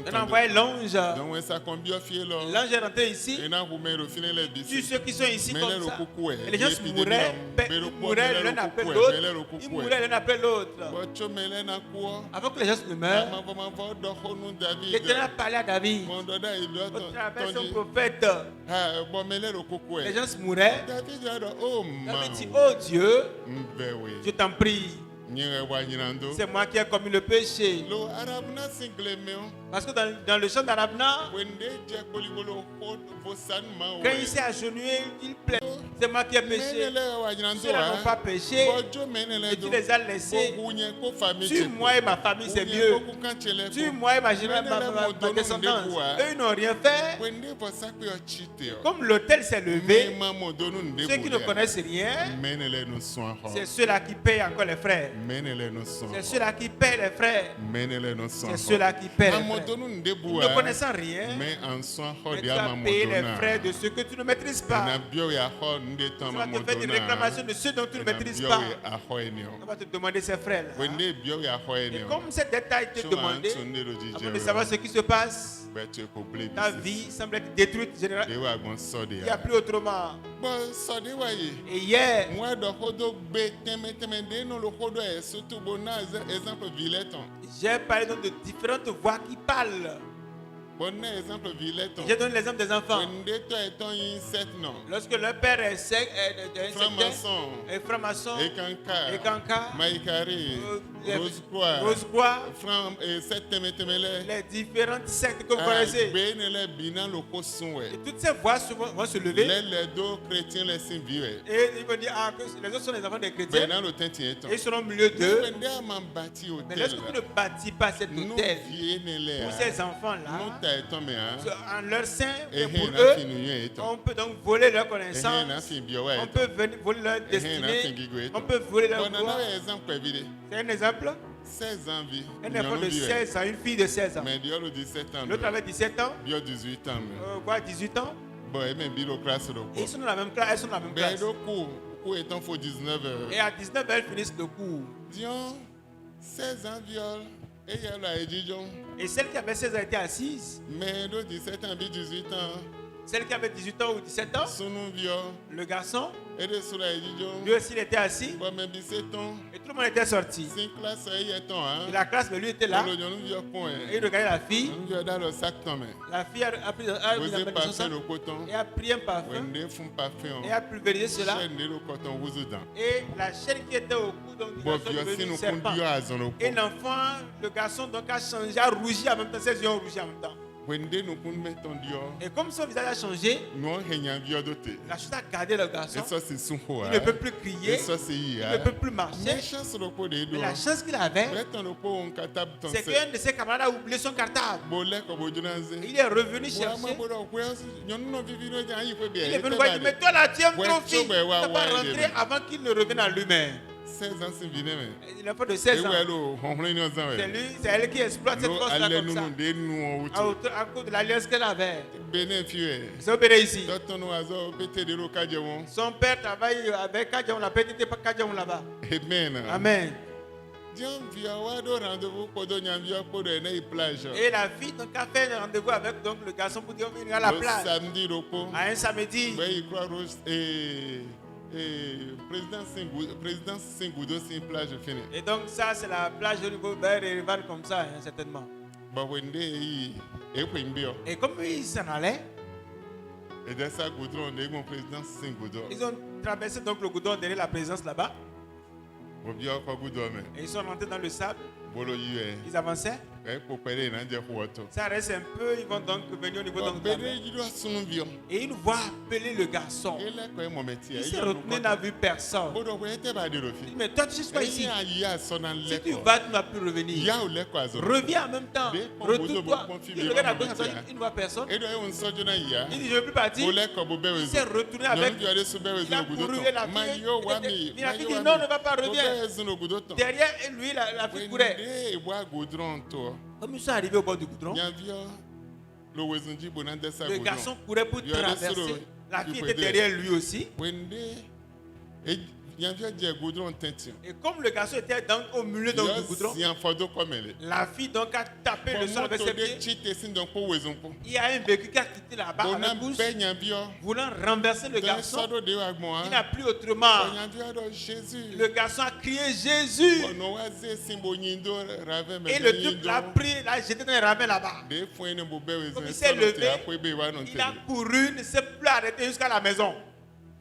Il a envoyé l'ange. L'ange est rentré ici. Tous ceux qui sont ici comme ça. Et les gens se mouraient. Ils mouraient l'un après l'autre. Ils mouraient l'un après l'autre. Avant que les gens se meurent, l'Éternel a parlé à David au travers son prophète. Les gens se mouraient. David dit, oh Dieu, je t'en prie, nyere wa nyinando C'est moi qui ai commis le péché. lo arabna single meo Parce que dans le chant d'Arabna, wende je kolibolo fo san ma quand il s'est agenouillé, il plaît. C'est moi qui ai péché. menele wa nyinando Ceux-là n'ont pas péché. bojo menele Et tu les as laissés. bunye ko famille Tue moi et ma famille, c'est mieux. Tue moi et ma descendance. Eux, ils n'ont rien fait. wende fo sakpe o chite o Comme l'autel s'est levé, ma modonu nde ceux qui ne connaissent rien, menele no soin ho c'est ceux-là qui payent encore les frères. menele no soin C'est ceux-là qui paient les frères. menele no soin C'est ceux-là qui paient les frères. amodonu nde Ils ne connaissant rien, mais en soin ho mais tu dia as payé les mamodona frais de ceux que tu ne maîtrises pas. na bio ya ho nde Tu ton vas te faire une réclamation de ceux dont tu ne maîtrises pas. On va te demander ces frères. wende bio ya ho Et enio comme ces détails te demandés, avant de savoir ce qui se passe, ta vie semble être détruite généralement. dewa gon so de Il n'y a plus autrement. bo so de wa yi Et hier, moi do hodo gbe teme de no lo hodo e surtout bona exemple villeton j'ai parlé donc de différentes voix qui parlent. bon exemple villeton J'ai donné l'exemple des enfants. wende to e ton yin set non Lorsque leur père est sec, franc-maçon est franc-maçon, et kanka et Kanka, maïkari rose croix Rose-Croix, franc et set teme le les différentes sectes que vous connaissez. gbe ne le binan lo ko sun we Et toutes ces voix vont se lever les deux chrétiens les sin viwe et ils vont dire que les autres sont les enfants des chrétiens benan lo tenti eton et ils seront au milieu d'eux. wende amam bati Mais hotel lorsque tu ne bâtis pas cet nous hôtel viene le pour ces enfants-là, nous ta eton me en leur sein, et et pour na eux, finu yen eton on peut donc voler leur na connaissance, fin biowa on eton peut venir voler leur destinée, on peut voler leur bon gloire. na exemple evide C'est un exemple. 16 ans vie Un enfant de 16 ans, une fille de 16 ans. mais diolo 17 ans L'autre avait 17 ans, bio 18 ans quoi, 18 ans. bon et même bilo classe lo Et ils sont dans la même classe, elles sont dans la même ben classe. do ku eton fo 19 Et à 19, elles finissent le cours. dion 16 ans viol et y a la ejijon Et celle qui avait 16 ans était assise. mais do 17 ans bi 18 ans Celle qui avait 18 ans ou 17 ans, sunu viol le garçon, et de sur la ejijon lui aussi il était assis. bon mais bi seton Et tout le monde était sorti. 5 classe y eton Et hein la classe, mais lui était là. lo jonu viol point Et il regardait la fille. nous viol dans le sac ton mais La fille a pris la main vous de pas son fait sang le coton et a pris un parfum wende fun parfum et a pulvérisé cela. chaîne de le coton vous dedans Et la chaîne qui était au cou, donc, du bon garçon est viol si devenue nous serpent. conduire à zone Et l'enfant, le garçon, donc a changé, a rougi en même temps, ses yeux ont rougi en même temps. wende nous kun meton dio Et comme son visage a changé, nous henyan viol doté la chose a gardé le et garçon. ça c'est son Il ne peut plus crier, et ça c'est il hier ne peut plus marcher. mais chance le ko de do Mais la chance qu'il avait, Mettons le pot en catable ton c'est qu'un de ses camarades a oublié son cartable. bolé comme au jonaze Il est revenu moi chercher. bodo ko ñon no vivi no jan yi ko bien Il est venu voir, il dit, mais toi là, tu es un Ouais, trophy. tu Tu vas ne voir, peux pas ouais, rentrer avant qu'il ne revienne à lui-même. 16 ans c'est venu mais Il est un peu de et 16 ans. ouais lo on no zan C'est ouais lui, c'est elle qui exploite cette no force-là alle comme nous ça. de nous À cause de l'alliance qu'elle avait. bénéfice Ils ont opéré ici. docteur no azo pété de lo kaje won Son père travaille avec Kadjaoun, la paix n'était pas Kadjaoun là-bas. amen Amen. Dion via wa do rendez-vous ko do nyam via ko do na plage Et la fille donc a fait un rendez-vous avec donc, le garçon pour dire venir à la le plage. samedi do ko À un samedi. ben il croit rose et président Singoudo c'est une plage finie Et donc ça c'est la plage au niveau vers Rival comme ça, hein, certainement. ba wende yi e ko mbio Et comme ils s'en allaient, et dans ça goudron de mon président Singoudo ils ont traversé donc le goudron derrière la présence là-bas. obio ko goudron me Et ils sont rentrés dans le sable. bolo yi Ils avançaient. e ko pere na je huoto Ça reste un peu, ils vont donc venir au niveau donc de la bere mer. yi do sunu bio Et une voix appeler le garçon. e le ko e momenti Il s'est retenu, n'a vu personne. bodo ko ete ba de Il rofi dit, mais toi tu cherches quoi ici? ya ya sona Si le tu ko vas, tu ne vas plus revenir. ya o le ko azo Reviens en même temps. Retourne-toi. Il regarde à gauche, à droite, il ne voit personne. e do e un sojo na ya Il dit, je ne veux plus partir. o le ko bo bewe Il s'est retourné avec. non ade so bewe Il a zo goudron couru et la ma fille. yo wa mi La fille dit, non, ne va pas, reviens. bewe zo no goudron Derrière lui, la fille courait. wende wa goudron to Comme ils sont arrivés au bord du goudron, nyavio lo wezunji bona desa le goudron garçon courait pour Il y a des traverser. solo. La Il fille faut était aider. derrière lui aussi. wende e nyavio je goudron tenti Et comme le garçon était au milieu donc, du goudron, si en photo comme elle la fille donc a tapé le sol avec ses de pieds. chite sin donc ko wezun ko Il y a un véhicule qui a quitté là-bas bona avec pouce, be nyavio voulant renverser le de garçon. sodo de wa gbon Il n'a plus autrement. nyavio do Jésus Le garçon a crié Jésus. no wa ze simbo nyindo rave me Et le type l'a pris, l'a jeté dans les ravins là-bas. de fo ene bo be Comme wezun il s'est levé, apo be wa non il a couru, ne s'est plus arrêté jusqu'à la maison.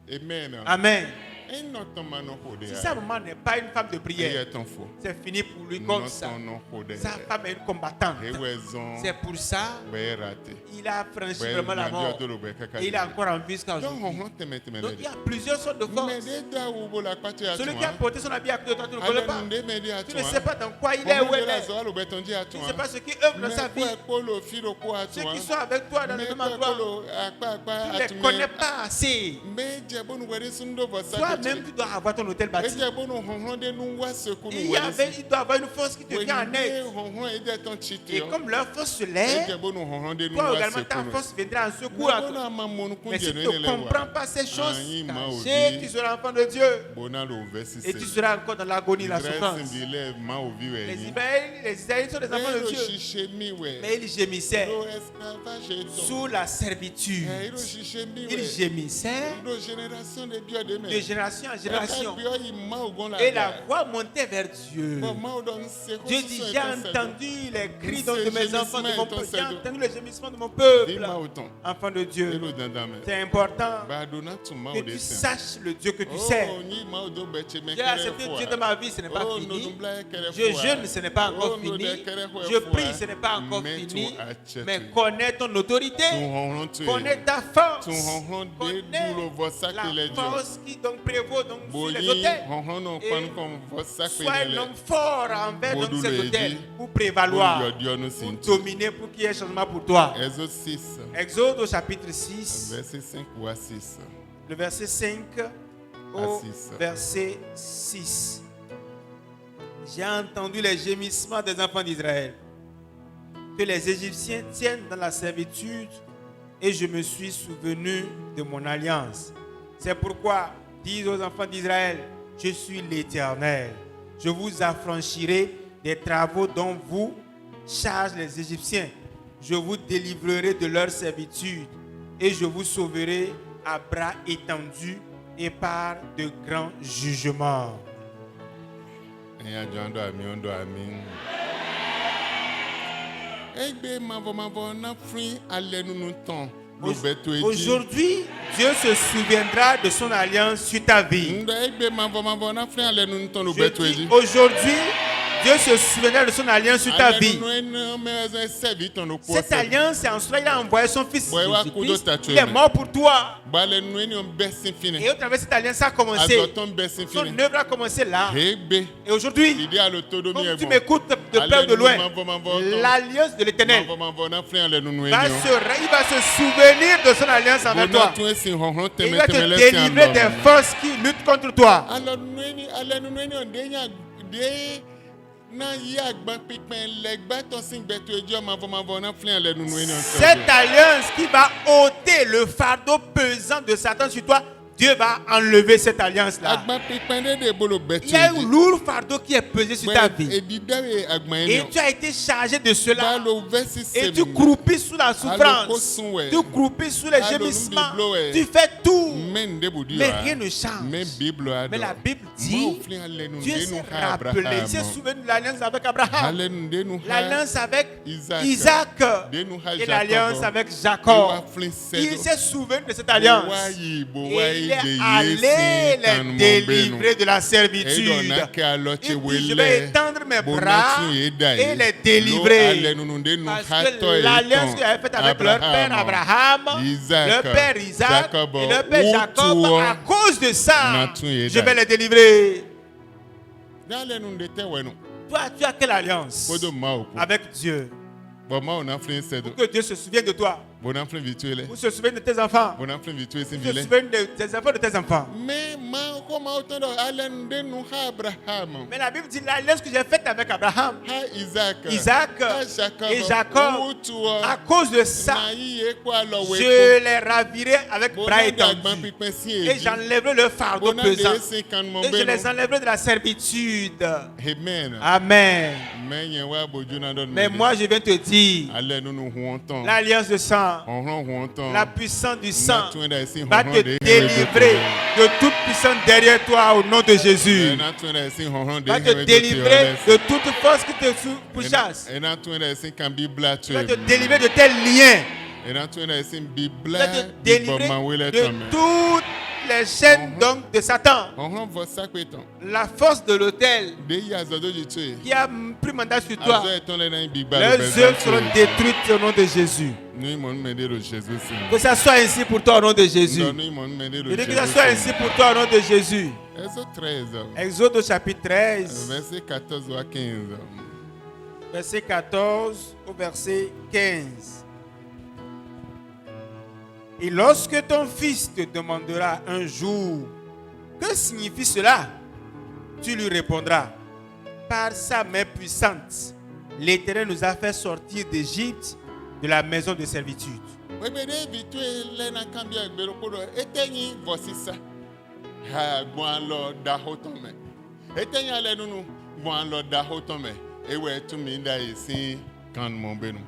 amen Amen. Si sa maman n'est pas une femme de prière, c'est fini pour lui comme ça. Sa femme est une combattante. C'est pour ça il a franchi vraiment la mort. Et il est encore en vie jusqu'à aujourd'hui. Donc il y a plusieurs sortes de forces. Celui qui a porté son habit à côté de toi, tu ne le connais pas. Tu ne sais pas dans quoi il est, où il est. Tu ne sais pas ce qui œuvre dans sa vie. Ceux qui sont avec toi dans le même endroit, tu ne les connais pas assez. Toi-même, tu dois avoir ton hôtel bâti. Il doit avoir une force qui te vient en aide. Et comme leur force se lève, toi également ta force viendra en secours à toi. Mais si tu ne comprends pas ces choses cachées, tu seras enfant de Dieu. Et tu seras encore dans l'agonie, la souffrance. Les Israélites sont des enfants de Dieu. Mais ils gémissaient sous la servitude. Ils gémissaient de génération en génération. Et la voix montait vers Dieu. Dieu dit, j'ai entendu les cris de mes enfants, de mon peuple. J'ai entendu les gémissements de mon peuple. Enfant de Dieu, c'est important que tu saches le Dieu que tu sers. J'ai accepté Dieu dans ma vie, ce n'est pas fini. Je jeûne, ce n'est pas encore fini. Je prie, ce n'est pas encore fini. Mais connais ton autorité, connais ta force, connais la force qui donc prévaut donc sur les autels. Sois un homme fort envers donc ces autels pour prévaloir, pour dominer, pour qu'il y ait un changement pour toi. Exode au chapitre 6, le verset 5 au verset 6. J'ai entendu les gémissements des enfants d'Israël, que les Égyptiens tiennent dans la servitude, et je me suis souvenu de mon alliance. C'est pourquoi, dis aux enfants d'Israël, je suis l'Éternel. Je vous affranchirai des travaux dont vous chargent les Égyptiens. Je vous délivrerai de leur servitude, et je vous sauverai à bras étendus et par de grands jugements. Aujourd'hui, Dieu se souviendra de son alliance sur ta vie. Aujourd'hui, Dieu se souviendra de son alliance sur ta vie. Cette alliance, c'est en cela qu'il a envoyé son fils Jésus-Christ. Il est mort pour toi. Et au travers de cette alliance, ça a commencé. Son œuvre a commencé là. Et aujourd'hui, comme tu m'écoutes de près ou de loin, l'alliance de l'Éternel, il va se souvenir de son alliance avec toi. Et il va te délivrer des forces qui luttent contre toi. Cette alliance qui va ôter le fardeau pesant de Satan sur toi, Dieu va enlever cette alliance-là. Il y a un lourd fardeau qui est pesé sur ta vie. Et tu as été chargé de cela. Et tu croupis sous la souffrance. Tu croupis sous les gémissements. Tu fais tout. Mais rien ne change. Mais la Bible dit, Dieu s'est rappelé. Il s'est souvenu de l'alliance avec Abraham, l'alliance avec Isaac et l'alliance avec Jacob. Il s'est souvenu de cette alliance. Et il est allé les délivrer de la servitude. Il dit, je vais étendre mes bras et les délivrer. Parce que l'alliance que j'avais faite avec leur père Abraham, leur père Isaac et leur père Jacob, à cause de ça, je vais les délivrer. Toi, tu as quelle alliance avec Dieu? Pour que Dieu se souvienne de toi. Vous se souvenez de tes enfants. Vous se souvenez des enfants de tes enfants. Mais la Bible dit l'alliance que j'ai faite avec Abraham, Isaac et Jacob, à cause de ça, je les ravirai avec bras étendus. Et j'enlèverai le fardeau pesant. Et je les enlèverai de la servitude. Amen. Mais moi je viens te dire, l'alliance de sang, la puissance du sang va te délivrer de toute puissance derrière toi au nom de Jésus. Va te délivrer de toute force qui te pourchasse. Va te délivrer de tes liens. Va te délivrer de toute les chaînes donc de Satan, Honhom vɔ sakpe tɔn. la force de l'autel De yi azɔdo dzi tsoe. qui a pris mandat sur toi, Azɔ etɔn lɛ na bi gba leurs œuvres seront détruites au nom de Jésus. Nu imɔ nu mɛ de do Jésus si. Que ça soit ainsi pour toi au nom de Jésus. Ndɔ nu imɔ nu mɛ de do Je dis que ça Jésus soit si. ainsi pour toi au nom de Jésus. Exode 13, Exode au chapitre 13, verset 14 à 15. verset 14 au verset 15. Et lorsque ton fils te demandera un jour, que signifie cela? Tu lui répondras, par sa main puissante, l'Éternel nous a fait sortir d'Égypte, de la maison de servitude. Webede bitu elena kambia gbero kodo etenyi vosisa. Ha gwanlo da hotome. Etenyi ale nunu gwanlo da hotome. Ewe tuminda isi kan mombenu.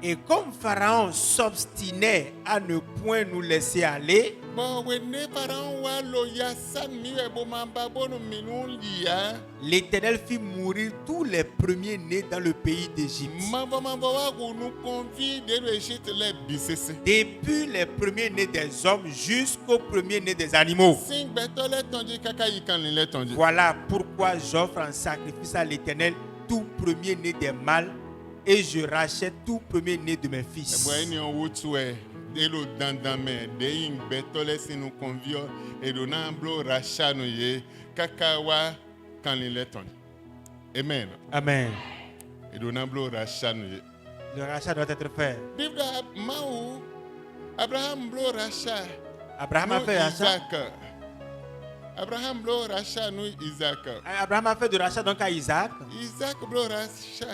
Et comme Pharaon s'obstinait à ne point nous laisser aller, Bo we ne paran wa lo ya san miwe bo mamba bonu minun liya. l'Éternel fit mourir tous les premiers-nés dans le pays d'Égypte. Mambo wa gunu konvi de lo eshite le bisese. Depuis les premiers-nés des hommes jusqu'aux premiers-nés des animaux. Sing beto le tonji kaka yikan le tonji. Voilà pourquoi j'offre en sacrifice à l'Éternel tout premier-né des mâles et je rachète tout premier-né de mes fils. Bo eni on wutue. Elo dandame de yin beto le sinu konvio e do na blo rachanu ye kaka wa kan le tonji. Amen. Amen. Et do na blo rachanu ye. Le rachat doit être fait. Bibla mau Abraham blo racha. Abraham a fait rachat. Isaac. Abraham blo racha nu Isaac. Abraham a fait de rachat donc à Isaac. Isaac blo racha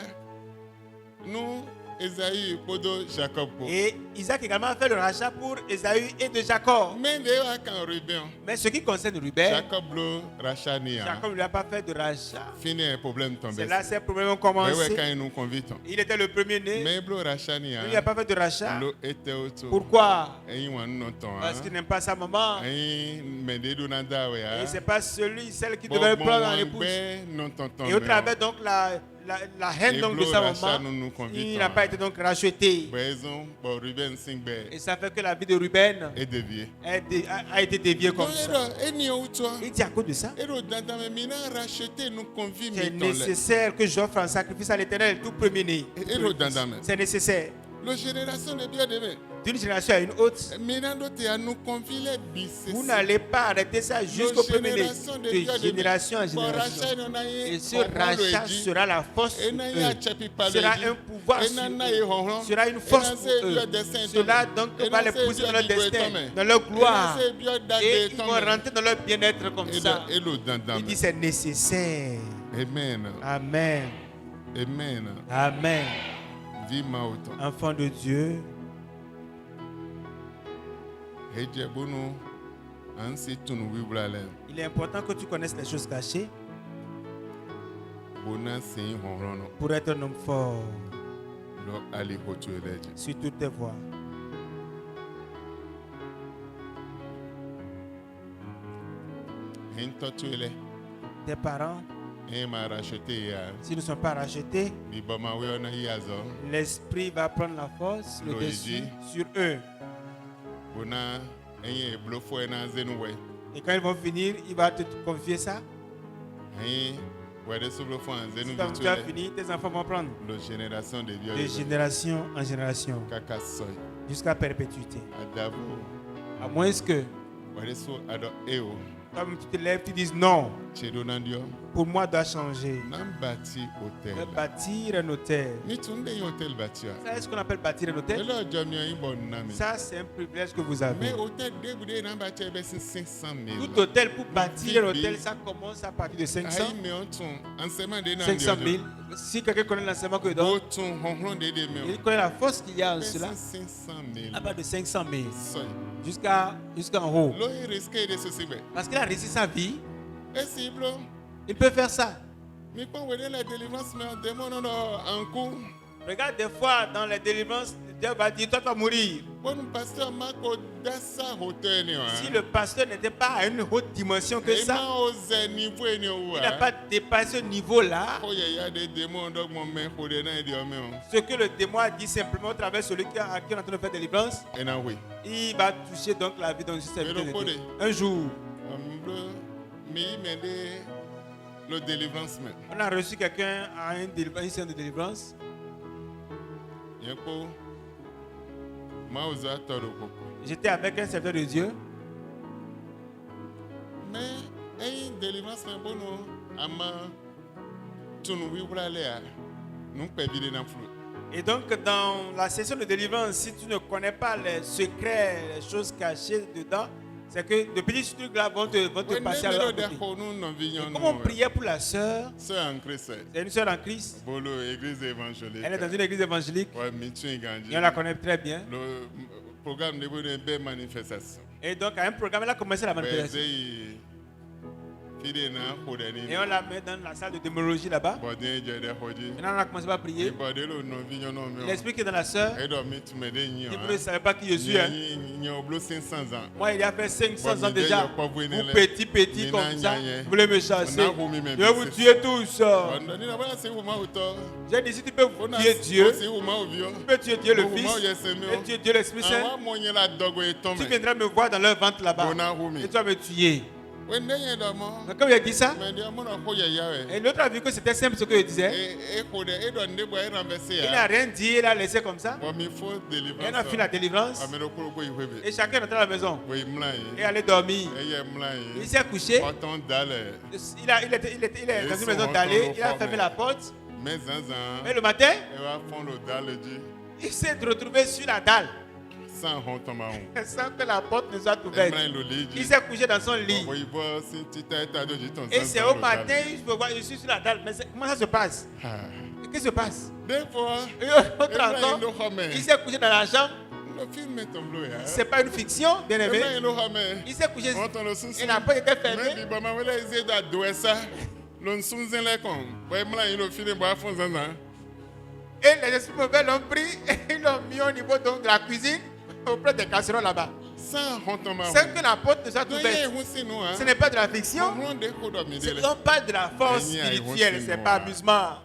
nu Esaü podo Jacob. Et Isaac également a fait le rachat pour Ésaü et de Jacob. Mais de wa kan Ruben. Mais ce qui concerne Ruben, Jacob blo racha ni ya. Jacob ne lui a pas fait de rachat. Fini un problème tombé. C'est là que ces problèmes ont Mais commencé. ouais quand nous convitons. Il était le premier-né. Mais blo racha ni ya. Il n'a pas fait de rachat. Lo était auto. Pourquoi? Eyin wan non ton. Parce qu'il n'aime pas sa maman. Eyin me de do na da we Et ya. ce n'est pas celle qui devait prendre en épouse. Non tonton. Et au travers donc la haine donc de sa maman, il n'a pas été donc racheté. Raison, bon Ruben Singbe Et ça fait que la vie de Ruben est déviée. a été déviée comme ça. Et ni où toi? Il dit à cause de ça, Et dans mes mina racheter nous convie c'est nécessaire que j'offre un sacrifice à l'Éternel, tout premier-né. Et dans C'est nécessaire. la génération de bien aimé. D'une génération à une autre, Mirando te à nous convie les bis. vous n'allez pas arrêter ça jusqu'au premier-né. De génération en génération. Et ce rachat sera la force pour eux. Sera un pouvoir sur eux. Sera une force pour eux. Cela donc va les pousser dans leur destin, dans leur gloire. Et ils vont rentrer dans leur bien-être comme ça. Il dit c'est nécessaire. Amen. Amen. Amen. Amen. Vie mauton. Enfant de Dieu, Hejebono ansi tunu wibralen. il est important que tu connaisses les choses cachées Bona sin honrono. pour être un homme fort Lo ali hotu eleje. sur toutes tes voies. Hintotu ele. Tes parents, Ma racheté ya. s'ils ne sont pas rachetés, Bibama weona hiazo. l'esprit va prendre la force, le dessus sur eux. Bona enye blofo na zenuwe. Et quand ils vont finir, il va te confier ça. Enye wede so blofo an zenu Quand tu as bitule. fini, tes enfants vont prendre Lo génération de Dieu. de génération en génération Kaka soy. jusqu'à perpétuité. Adabu. À moins que, Wede so ado eo. comme tu te lèves, tu dises non, Chedonandio. pour moi, doit changer. Nam bati Mais hotel. bâtir un hôtel. Ni tunde hotel bati. Ça, est ce qu'on appelle bâtir un hôtel. Elo jomio ibon nami. Ça, c'est un privilège que vous avez. Mais hôtel dégoudé dans bâti ebe 500 000. Tout hôtel, pour bâtir un hôtel, ça commence à partir de 500. Aïe mais on ton enseignement de 500 000. Si quelqu'un connaît l'enseignement que je donne, Oton honron de de il me. connaît la force qu'il y a en cela. 500 000. À part de 500 000 Soy. jusqu'en haut. Lo risque de ceci be. Parce qu'il a réussi sa vie, Et si blo. il peut faire ça. Mi pas wede la délivrance mais démon non en coup. Regarde des fois dans les délivrances, Dieu va dire, toi tu vas mourir. Bon pasteur Marco dassa hotel ni wa. Si le pasteur n'était pas à une haute dimension que Et ça, ma ose niveau ni il n'a wa. pas dépassé ce niveau-là. Oh il y a des démons donc mon main hode na idi ome o. Ce que le démon a dit simplement à travers celui à qui on est en train de faire délivrance, Et na we. il va toucher donc la vie de ce serviteur de Mais le Dieu. Un jour, Mi mende le délivrance mais. on a reçu quelqu'un à une séance de délivrance. Yeko. Ma ose atoro koko. J'étais avec un serviteur de Dieu. Mais une délivrance mais bon ama tunu wi wurale a. Nous pe vide na flou. Et donc, dans la session de délivrance, si tu ne connais pas les secrets, les choses cachées dedans, c'est que de petits trucs-là vont te passer à l'autre côté. Et comme on priait pour la sœur, Sœur en Christ. c'est une sœur en Christ. Bolo église évangélique. Elle est dans une église évangélique. Ouais, Mitchell Gandhi. Et on la connaît très bien. Le programme de une belle manifestation. Et donc, à un programme, elle a commencé la manifestation. Et on la met dans la salle de démologie là-bas. Maintenant, on a commencé à prier. L'esprit qui est dans la sœur, il ne savait pas qui je suis. Hein. Moi, il y a fait 500 ans déjà. Vous petit comme ça, vous voulez me chasser. Je vais vous tuer tous. J'ai dit, si tu peux tuer Dieu, tu peux tuer Dieu le Fils et tuer Dieu l'Esprit Saint. Tu viendras me voir dans leur ventre là-bas et tu vas me tuer. Mais comme il a dit ça, et l'autre a vu que c'était simple ce que je disais. Il n'a rien dit, il a laissé comme ça. Et on a fait la délivrance. Et chacun est rentré à la maison et allait dormir. Il s'est couché. Il est dans une maison dallée. Il a fermé la porte. Mais le matin, il s'est retrouvé sur la dalle. Sans que la porte ne soit ouverte. Il s'est couché dans son lit. Et c'est au matin, je suis sur la dalle. Mais comment ça se passe? Qu'est-ce qui se passe? Autre encore, il s'est couché dans la chambre. C'est pas une fiction, bien aimé. Il s'est couché et la porte était fermée. Et les esprits mauvais l'ont pris et ils l'ont mis au niveau donc, de la cuisine, auprès des casseroles là-bas. Sans que la porte ne soit ouverte. Ce n'est pas de la fiction. Ce n'est pas de la force spirituelle. Ce n'est pas amusement.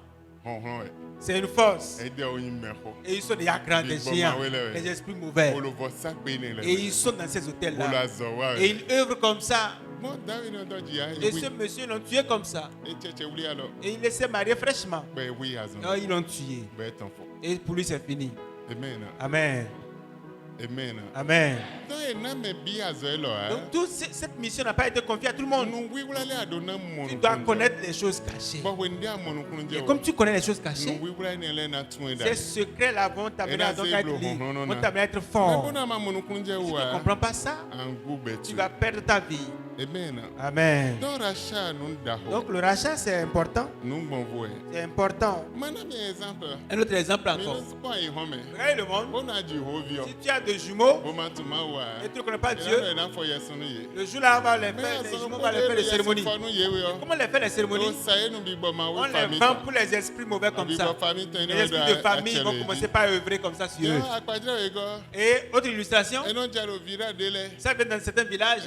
C'est une force. Et ils sont des grands, des géants, les esprits mauvais. Et ils sont dans ces hôtels-là. Et ils œuvrent comme ça. Et ce monsieur, ils l'ont tué comme ça. Et il s'est marié fraîchement. Non, ils l'ont tué. Et pour lui, c'est fini. Amen. Amen. Amen. Donc, Donc, toute cette mission n'a pas été confiée à tout le monde. Tu dois connaître les choses cachées. Et comme tu connais les choses cachées, ces secrets-là vont t'amener à être libre, vont t'amener à être fort. Si tu ne comprends pas ça, tu vas perdre ta vie. Amen. Donc le rachat c'est important. C'est important. Un autre exemple encore. Regardez le monde. Si tu as des jumeaux et tu ne connais pas Dieu, le jour là on va les faire, les jumeaux vont les faire les cérémonies. Et comment les faire les cérémonies? On les vend pour les esprits mauvais comme ça. Les esprits de famille vont commencer par œuvrer comme ça sur eux. Et autre illustration, ça vient dans certains villages.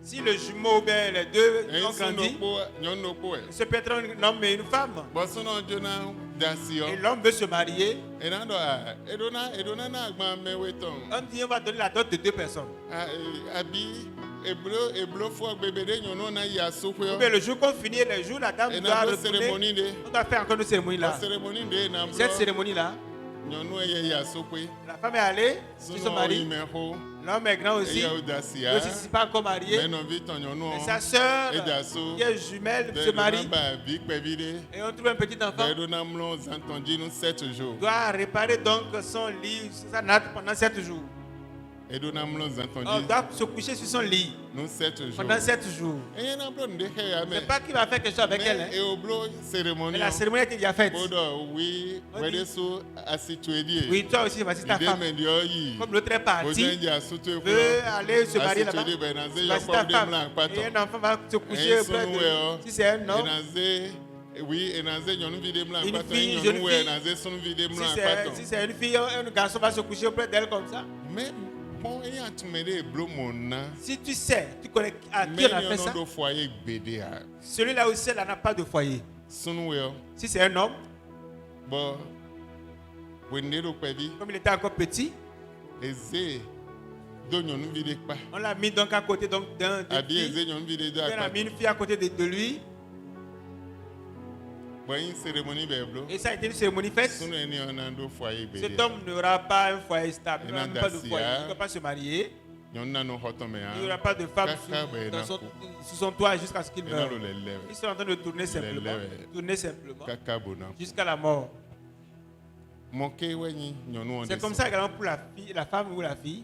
Si le jumeau ou bien les deux ont grandi, ce peut être un homme et une femme. Et l'homme veut se marier. On dit on va donner la dot de 2 personnes. Mais le jour qu'on finit, le jour la dame doit retourner, on doit faire encore une cérémonie là. Cette cérémonie là, la femme est allée, ils sont mariés. L'homme est grand aussi. Lui aussi, n'est pas encore marié. Et sa soeur, qui est jumelle, se marie. Et on trouve un petit enfant. Doit réparer donc son lit, sa natte pendant 7 jours. On doit se coucher sur son lit pendant 7 jours. C'est pas qu'il va faire quelque chose avec elle. Mais la cérémonie est déjà faite. Oui, toi aussi, voici ta femme. Comme l'autre est parti, veut aller se marier là-bas. Voici ta femme. Et un enfant va se coucher auprès de... Si c'est un homme, Oui, et dans ces nyɔnuvi ɖe mlɔ Une akpatɔ, fille, nyɔnu jeune wɛ fille. dans ces sunuvi ɖe Si mlɔ akpatɔ. c'est une fille, un garçon va se coucher auprès d'elle comme ça. Mais bon, eya tume ɖe eblo mo na. Si tu sais, tu connais à qui Mais on a fait ça. nyɔnu ɖo foyer gbedea. Celui-là aussi, là n'a pas de foyer. Sunuwɛ. Si c'est un homme, Bon, wende ɖo kpevi. comme il était encore petit, Eze do nyɔnuvi ɖe kpa. on l'a mis donc à côté donc d'une Abi fille. eze nyɔnuvi ɖe do On a mis akpa. une fille à côté de lui. Bon, une cérémonie bɛ blo. Et ça a été une cérémonie faite. Sunu eni ɔna ɖo foyer Cet gbedea. homme n'aura pas un foyer stable, il Il n'aura n'a même pas de d'assis, foyer, hein. il ne peut pas se marier. Nyɔnu na no xɔtɔme Il n'y aura pas de femme sous son toit jusqu'à ce qu'il meure. Ena ɖo le lɛ. Ils sont en train de tourner simplement, tourner simplement, Kaka bona. jusqu'à la mort. Mɔke wɛ nyi nyɔnu wɔn C'est comme ça également pour la fille, la femme ou la fille.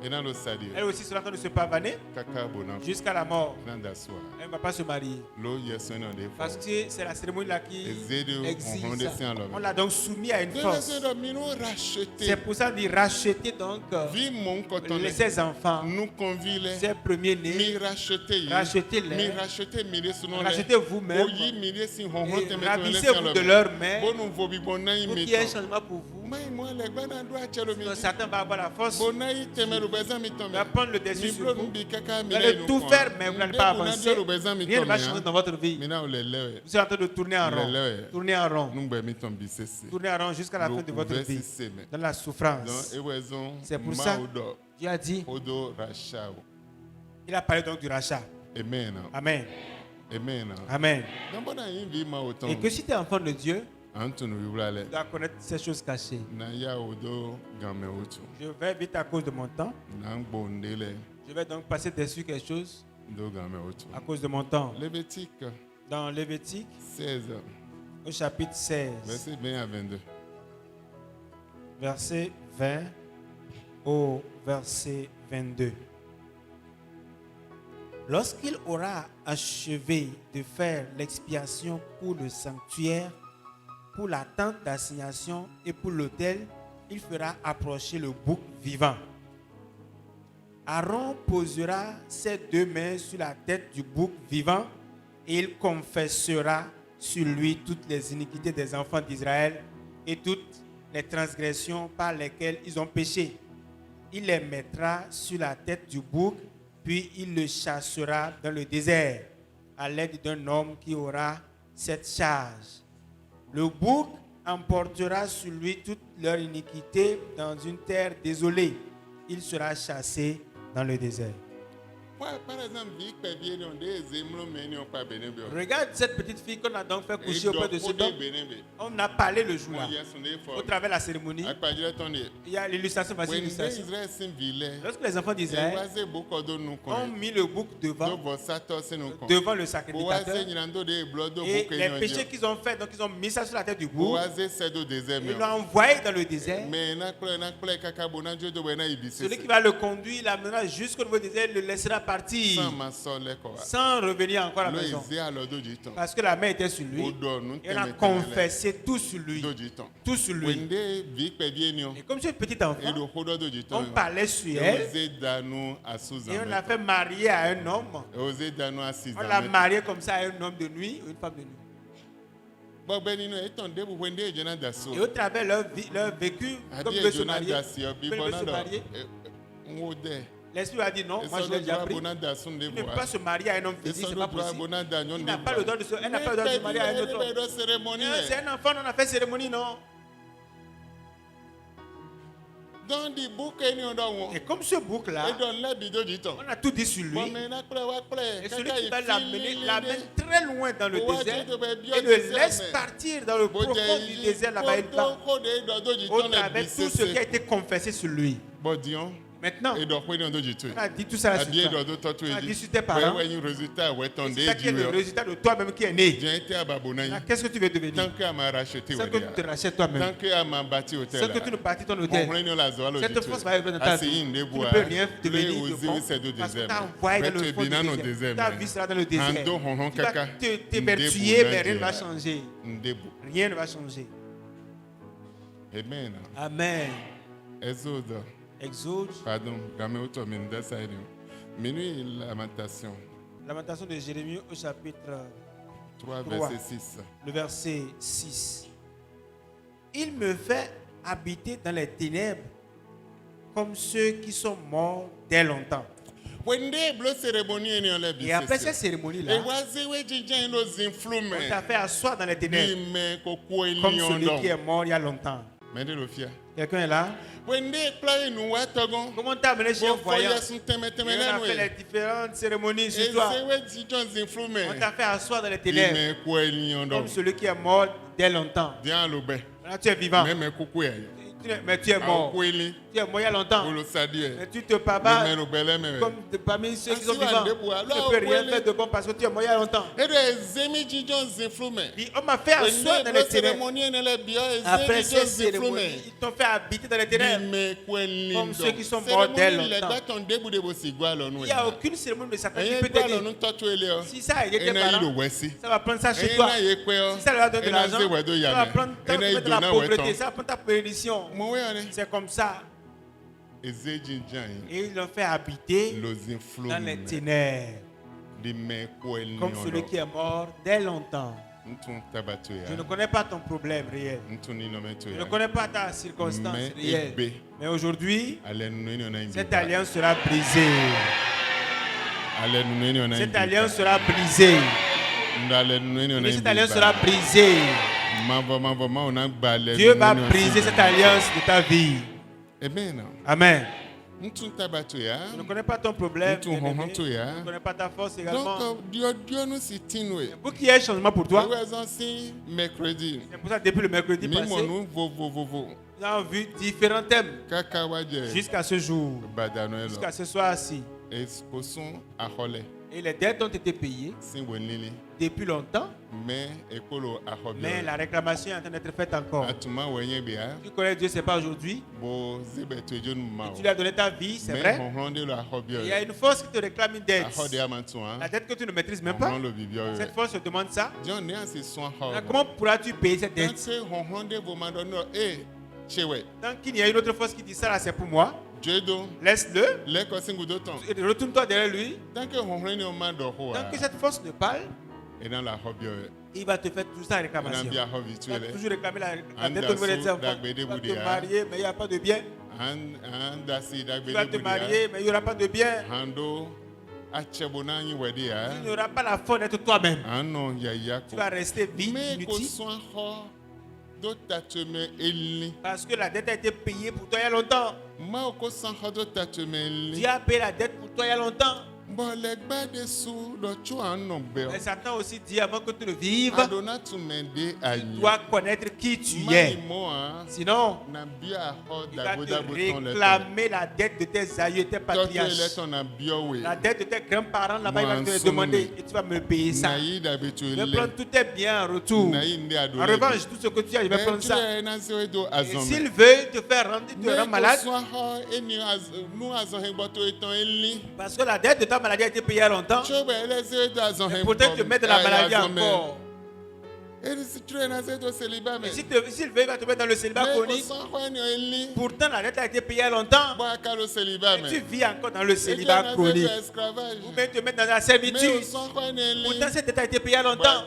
Ena ɖo sa ɖi. Elle aussi sera en train de se pavaner Kaka bona. jusqu'à la mort. Ena da soa. Elle ne va pas se marier. Lo yɛsɔ ena ɖe Parce fɔ. que c'est la cérémonie là qui Eze ɖe exige ɔhɔn ɖe ça. si alɔ On me. l'a donc soumis à une force. Yɛsɛ ɖɔ mi no racheter. C'est pour ça qu'il racheter donc Vi mo ŋkɔtɔ ses enfants, nukonvi lɛ. ses premiers Mi nés. racheter yi. Rachetez-les. Mi racheter mi ɖe sunɔ lɛ. Rachetez vous-même. Oyi mi ɖe si hɔhɔn Et tɛmɛ tɛmɛ lɛ si ravissez-vous alɔ de me. leur main Bonu vobi bona yi pour mi qu'il y ait un tɔ. changement pour vous. Mayi mo le gbana do atsɛ lo mi Donc dzi. Satan va avoir la force Bona yi tɛmɛ lo bɛ zan mi tɔ Il va mɛ. prendre le dessus Mi sur blo vous. nu bi kaka mi Vous lɛ allez inu tout kɔn. faire, mais vous n'allez pas Nde bona avancer. do lo bɛ zan mi Rien tɔ ne va mɛ changer ya. dans votre vie. Mi na o le lɛ wɛ. Vous êtes en train de tourner en rond. Lele. Tourner en rond. Nugbe mi tɔn bi sese. Tourner en rond jusqu'à la fin de votre vie. Dans la Donc souffrance. ewɛ zɔn C'est pour ça. maaw dɔ Dieu a dit, o do rasha o. il a parlé donc du rachat. Amen. Amen. Amen. Amen. Donc bona yi vi ma o Et tɔn. que si tu es enfant de Dieu, An tunu wula tu lɛ. dois connaître ces choses cachées. Na ya o do game o tu. Je vais vite à cause de mon temps. Na gbonde lɛ Je vais donc passer dessus quelque chose do game o tu. à cause de mon temps. Lévitique Dans Lévitique, 16 au chapitre 16, verset 20 à 22. verset 20 au verset 22. Lorsqu'il aura achevé de faire l'expiation pour le sanctuaire, pour la tente d'assignation et pour l'autel, il fera approcher le bouc vivant. Aaron posera ses deux mains sur la tête du bouc vivant et il confessera sur lui toutes les iniquités des enfants d'Israël et toutes les transgressions par lesquelles ils ont péché. Il les mettra sur la tête du bouc, puis il le chassera dans le désert à l'aide d'un homme qui aura cette charge. Le bouc emportera sur lui toute leur iniquité dans une terre désolée. Il sera chassé dans le désert. Ouais, par exemple, vie que bien on des émlons mais on pas béné bien. Regarde cette petite fille qu'on a donc fait coucher auprès de ce ce homme. On a parlé le jour-là. Au travers de la cérémonie, il y a l'illustration, voici l'illustration. Lorsque les enfants d'Israël ont mis le bouc devant le sacrificateur, et les péchés qu'ils ont fait, donc ils ont mis ça sur la tête du bouc, ils l'ont envoyé dans le désert. Celui qui va le conduire, l'amènera jusqu'au niveau du désert, le laissera partir sans revenir encore à la maison. Parce que la main était sur lui. Et on a confessé tout sur lui. Tout sur lui. Et comme c'est un petit enfant, on parlait sur elle. Et on l'a fait marier à un homme. On l'a marié comme ça à un homme de nuit ou une femme de nuit. Et au travers leur vécu, comme ils veulent se marier, l'esprit a dit non, moi je l'ai déjà pris. Il ne peut pas se marier à un homme physique, c'est pas possible. Il n'a pas le droit de se, elle n'a pas le droit de se marier à un autre homme. C'est un enfant, on a fait cérémonie, non? Et comme ce bouc-là, on a tout dit sur lui. Et celui qui va l'amène très loin dans le désert et le laisse partir dans le profond du désert là-bas. Au travers tout ce qui a été confessé sur lui. Maintenant, on a dit tout ça sur toi. On a dit sur tes parents. C'est ça qui est le résultat de toi-même qui est né. Qu'est-ce que tu veux devenir? C'est que tu te rachètes toi-même. C'est que tu ne bâtis ton hôtel. Cette force va arriver dans ta vie. Tu ne peux rien devenir de bon parce que tu as envoyé dans le fond du désert. Ta vie sera dans le désert. Tu vas t'évertuer, mais rien ne va changer. Rien ne va changer. Amen. Amen. Exode. Pardon, minuit lamentation. Lamentation de Jérémie au chapitre 3, 3. verset 6. Le verset 6. Il me fait habiter dans les ténèbres comme ceux qui sont morts dès longtemps. Wende blo cérémonie eni ole Et après cette bisese. cérémonie-là, Ewazewe jijin no zinflume. on t'a fait asseoir dans les ténèbres Dime koko comme eni celui qui est ondo. mort il y a longtemps. Mende lo fia. Quelqu'un est là? Wende play nu wa togon. Comment t'as amené chez un Bo voyant? foye sun teme Et teme on a fait lenu. les différentes cérémonies sur toi. Ezewe jijin zinflume. On t'a fait asseoir dans les ténèbres Dime ko eni ondo. comme celui qui est mort dès longtemps. Bien lo be. Là, tu es vivant. Même koko ya. Mais tu es mort. Ko eni. Tu es mort il y a longtemps. Olo sadi e. Mais tu te bats Meno bele me. comme parmi ceux qui sont Asi wa vivants. ndebu, Tu alors ne peux rien où faire de bon parce que tu es mort il y a longtemps. Edo ezemi jijin zinflume. Et on m'a fait asseoir dans les ténèbres. cérémonie eni le bio Après ezemi ces jijin zinflume. cérémonies, ils t'ont fait habiter dans les ténèbres. Comme ceux qui sont morts dès longtemps. Il n'y a aucune cérémonie de Satan qui peut t'aider. Si ça a été tes parents, ça va prendre ça chez toi. Si ça leur donne de l'argent, ça va prendre ta mettre de la pauvreté. Ça va prendre ta pénition. C'est comme ça. Et ils l'ont fait habiter dans les ténèbres. Comme celui qui est mort dès longtemps. Je ne connais pas ton problème réel. Je ne connais pas ta circonstance réelle. Mais aujourd'hui, cette alliance sera brisée. Cette alliance sera brisée. Et cette alliance sera brisée. Dieu va briser cette alliance de ta vie. Amen. Je ne connais pas ton problème. Je ne connais pas ta force également. Pour qu'il y ait un changement pour toi, c'est pour ça que depuis le mercredi passé, nous avons vu différents thèmes jusqu'à ce jour, jusqu'à ce soir-ci. Et les dettes ont été payées depuis longtemps, mais la réclamation est en train d'être faite encore. Tu connais Dieu, ce n'est pas aujourd'hui. Tu lui as donné ta vie, c'est vrai. Il y a une force qui te réclame une dette. La dette que tu ne maîtrises même pas. Cette force te demande ça. Alors, comment pourras-tu payer cette dette? Tant qu'il y a une autre force qui dit ça, là, c'est pour moi. Laisse-le. Retourne-toi derrière lui. Tant que cette force ne parle, il va te faire tout ça en réclamation. Il va toujours réclamer la dette au niveau des enfants. Tu vas te marier, mais il n'y a pas de bien. Tu vas te marier, mais il n'y aura pas de bien. Il n'y aura pas la force d'être toi-même. Tu vas rester vide, inutile. Parce que la dette a été payée pour toi il y a longtemps. Dieu a payé la dette pour toi il y a longtemps. Et Satan aussi dit avant que tu le vives, tu dois connaître qui tu es. Sinon, il va te réclamer la dette de tes aïeux, tes patriarches. La dette de tes grands-parents là-bas, il va te demander et tu vas me payer ça. Je vais prendre tous tes biens en retour. En revanche, tout ce que tu as, je vais prendre ça. Et s'il veut te faire rendre, te rendre malade, parce que la dette de ta maladie a été payée il y a longtemps, et peut-être te mettre dans la maladie encore. Et s'il veut, il va te mettre dans le célibat chronique. Pourtant, la dette a été payée il y a longtemps. Et tu vis encore dans le célibat chronique. Ou bien te mettre dans la servitude. Pourtant, cette dette a été payée il y a longtemps.